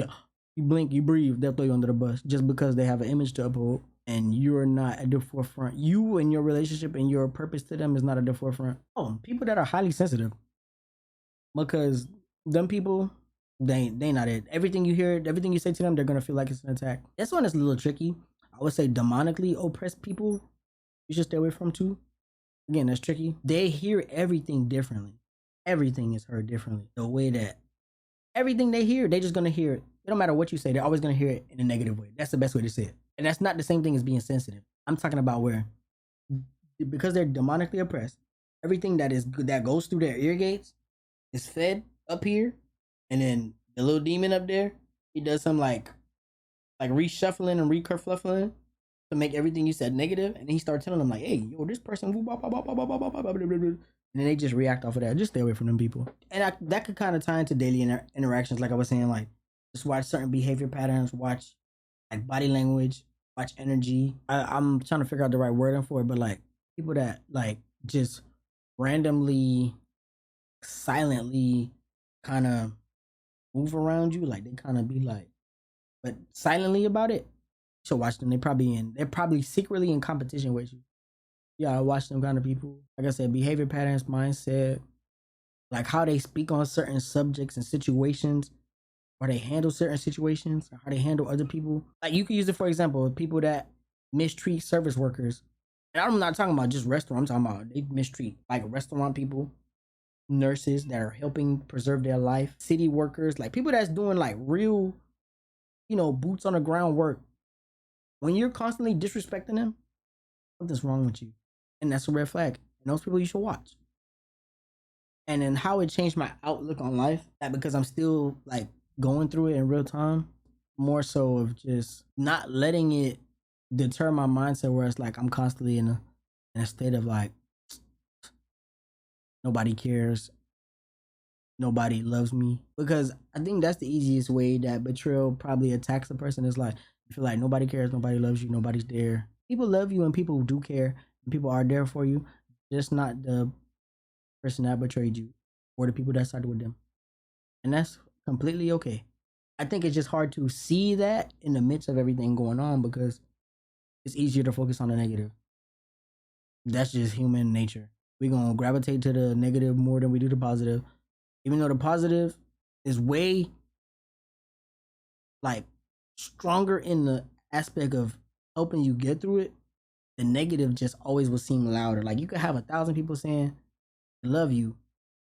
You blink, you breathe, they'll throw you under the bus just because they have an image to uphold and you're not at the forefront. You and your relationship and your purpose to them is not at the forefront. Oh, people that are highly sensitive, because them people, they not it. Everything you hear, everything you say to them, they're gonna feel like it's an attack. This one is a little tricky. I would say demonically oppressed people, you should stay away from too. Again, that's tricky. They hear everything differently. Everything is heard differently. The way that everything they hear, they just gonna hear it. It don't matter what you say, they're always gonna hear it in a negative way. That's the best way to say it. And that's not the same thing as being sensitive. I'm talking about where, because they're demonically oppressed, everything that goes through their ear gates is fed up here, and then the little demon up there, he does some like reshuffling and rekerfluffling to make everything you said negative, and then he starts telling them like, "Hey, yo, this person," and then they just react off of that. Just stay away from them people. And that could kind of tie into daily interactions, like I was saying, like Just watch certain behavior patterns, watch like body language, watch energy. I'm trying to figure out the right wording for it, but like people that like just randomly, silently kind of move around you, like they kind of be like, but silently about it. So watch them. They're probably secretly in competition with you. Yeah, I watch them kind of people. Like I said, behavior patterns, mindset, like how they speak on certain subjects and situations, or they handle certain situations, or how they handle other people. Like you can use it for example, people that mistreat service workers. And I'm not talking about just restaurant. I'm talking about they mistreat like restaurant people, nurses that are helping preserve their life, city workers, like people that's doing like real, boots on the ground work. When you're constantly disrespecting them, something's wrong with you, and that's a red flag. And those people you should watch. And then how it changed my outlook on life, that because I'm still like going through it in real time, more so of just not letting it deter my mindset where it's like I'm constantly in a state of like nobody cares, nobody loves me. Because I think that's the easiest way that betrayal probably attacks a person, is like you feel like nobody cares, nobody loves you, nobody's there. People love you and people do care and people are there for you, just not the person that betrayed you or the people that sided with them. And that's completely okay. I think it's just hard to see that in the midst of everything going on because it's easier to focus on the negative. That's just human nature. We're gonna gravitate to the negative more than we do the positive. Even though the positive is way like stronger in the aspect of helping you get through it, the negative just always will seem louder. Like you could have 1,000 people saying they love you,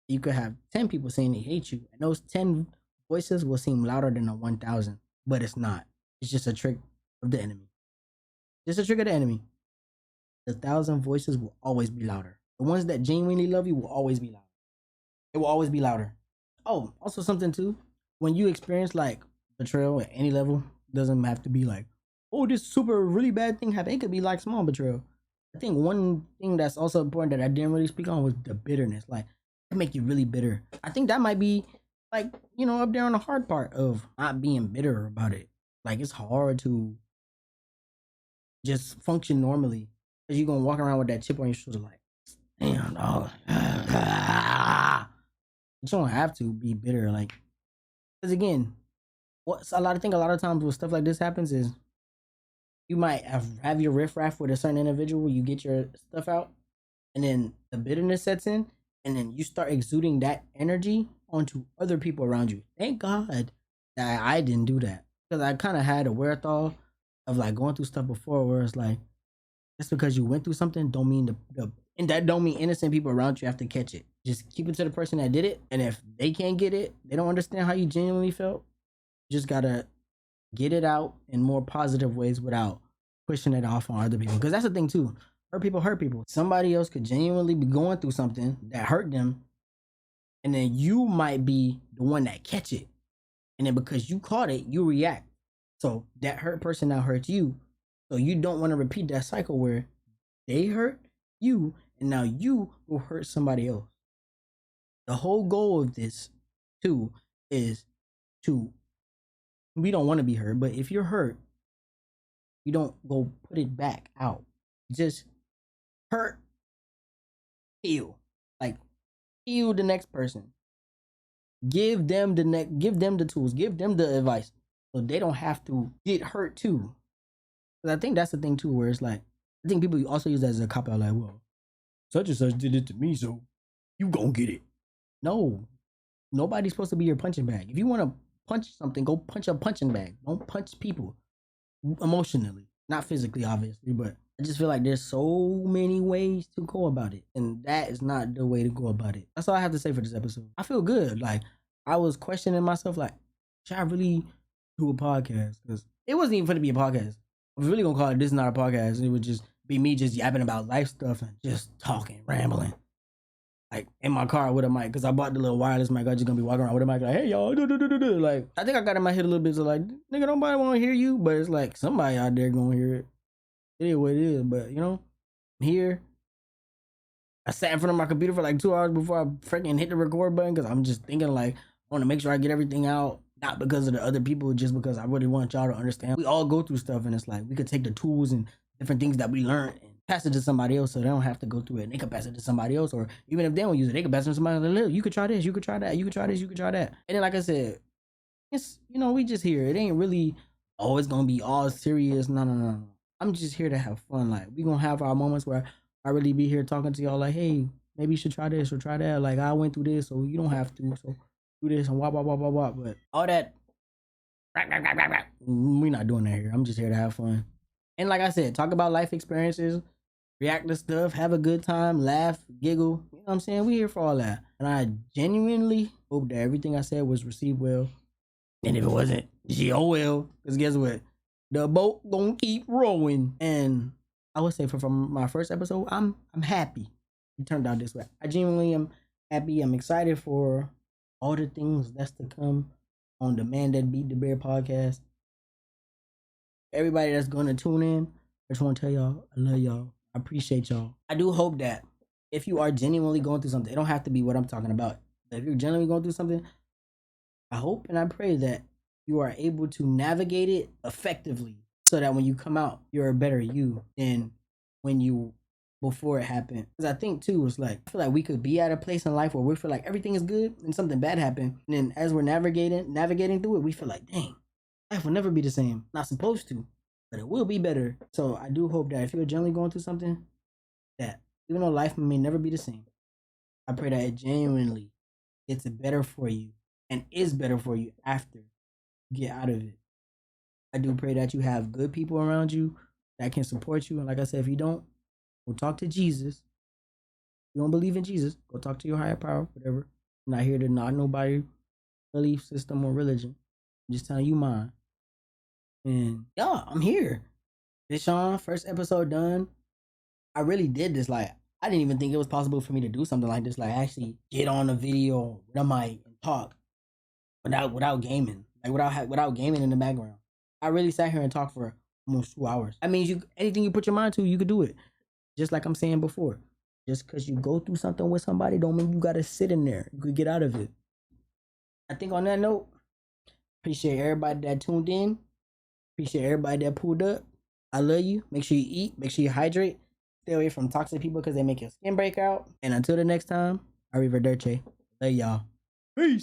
you could have 10 people saying they hate you, and those 10 voices will seem louder than the 1,000, but it's not. It's just a trick of the enemy. Just a trick of the enemy. The 1,000 voices will always be louder. The ones that genuinely love you will always be louder. It will always be louder. Oh, also something too. When you experience like betrayal at any level, doesn't have to be like, oh, this super really bad thing happened. It could be like small betrayal. I think one thing that's also important that I didn't really speak on was the bitterness. Like, it make you really bitter. I think that might be like, up there on the hard part of not being bitter about it. Like, it's hard to just function normally because you're gonna walk around with that chip on your shoulder, like, damn, dog. You don't have to be bitter, like, because again, what's a lot of thing. A lot of times when stuff like this happens is you might have your riffraff with a certain individual. You get your stuff out, and then the bitterness sets in, and then you start exuding that energy onto other people around you. Thank God that I didn't do that, because I kind of had a wherewithal of like going through stuff before, where it's like just because you went through something don't mean and that don't mean innocent people around you have to catch it. Just keep it to the person that did it, and if they can't get it, they don't understand how you genuinely felt. You just gotta get it out in more positive ways without pushing it off on other people. Because that's the thing too. Hurt people hurt people. Somebody else could genuinely be going through something that hurt them, and then you might be the one that catch it. And then because you caught it, you react. So that hurt person now hurts you. So you don't want to repeat that cycle where they hurt you and now you will hurt somebody else. The whole goal of this too is to, we don't want to be hurt, but if you're hurt, you don't go put it back out. Just hurt, heal. Like, heal the next person. Give them the tools, give them the advice, so they don't have to get hurt too. Because I think that's the thing too, where it's like, I think people also use that as a cop out, like, well, such and such did it to me, so you gonna get it. No, nobody's supposed to be your punching bag. If you want to punch something, go punch a punching bag. Don't punch people emotionally, not physically, obviously, but I just feel like there's so many ways to go about it, and that is not the way to go about it. That's all I have to say for this episode. I feel good. Like, I was questioning myself, like, should I really do a podcast? Because it wasn't even going to be a podcast. I was really gonna call it "This Is Not a Podcast." It would just be me just yapping about life stuff and just talking, rambling, like in my car with a mic. Because I bought the little wireless mic. I just gonna be walking around with a mic, like, "Hey y'all," like, I think I got in my head a little bit, so like, nigga, nobody want to hear you, but it's like somebody out there gonna hear it. It is what it is. But here I sat in front of my computer for like 2 hours before I freaking hit the record button because I'm just thinking like I want to make sure I get everything out. not because of the other people, just because I really want y'all to understand. We all go through stuff, and it's like we could take the tools and different things that we learned and pass it to somebody else, so they don't have to go through it. And they can pass it to somebody else, or even if they don't use it, they can pass it to somebody else. You could try this, you could try that, you could try this, you could try that. And then, like I said, it's we just here. It ain't really it's gonna be all serious. No. I'm just here to have fun. Like we gonna have our moments where I really be here talking to y'all. Like, hey, maybe you should try this or try that. Like I went through this, so you don't have to. So do this and wah. But all that, we not doing that here. I'm just here to have fun. And like I said, talk about life experiences, react to stuff, have a good time, laugh, giggle. You know what I'm saying? We here for all that. And I genuinely hope that everything I said was received well. And if it wasn't, oh well. Because guess what? The boat gonna keep rowing. And I would say from my first episode, I'm happy it turned out this way. I genuinely am happy. I'm excited for all the things that's to come on the Man That Beat the Bear podcast. Everybody that's gonna tune in, I just want to tell y'all, I love y'all. I appreciate y'all. I do hope that if you are genuinely going through something, it don't have to be what I'm talking about. But if you're genuinely going through something, I hope and I pray that you are able to navigate it effectively so that when you come out, you're a better you than when you before it happened. Because I think too, it's like I feel like we could be at a place in life where we feel like everything is good and something bad happened. And then as we're navigating through it, we feel like, dang, life will never be the same. Not supposed to, but it will be better. So I do hope that if you're genuinely going through something, that even though life may never be the same, I pray that it genuinely gets better for you and is better for you after you get out of it. I do pray that you have good people around you that can support you. And like I said, if you don't, go talk to Jesus. If you don't believe in Jesus, go talk to your higher power, whatever. I'm not here to knock nobody belief system or religion. I'm just telling you mine. And yeah, I'm here. This Sean, first episode done. I really did this. Like, I didn't even think it was possible for me to do something like this. Like, actually get on a video with a mic and talk without gaming. Like, without gaming in the background. I really sat here and talked for almost 2 hours. I mean, anything you put your mind to, you could do it. Just like I'm saying before. Just because you go through something with somebody don't mean you got to sit in there. You could get out of it. I think on that note, appreciate everybody that tuned in. Appreciate everybody that pulled up. I love you. Make sure you eat. Make sure you hydrate. Stay away from toxic people because they make your skin break out. And until the next time, arrivederci. Love y'all. Peace.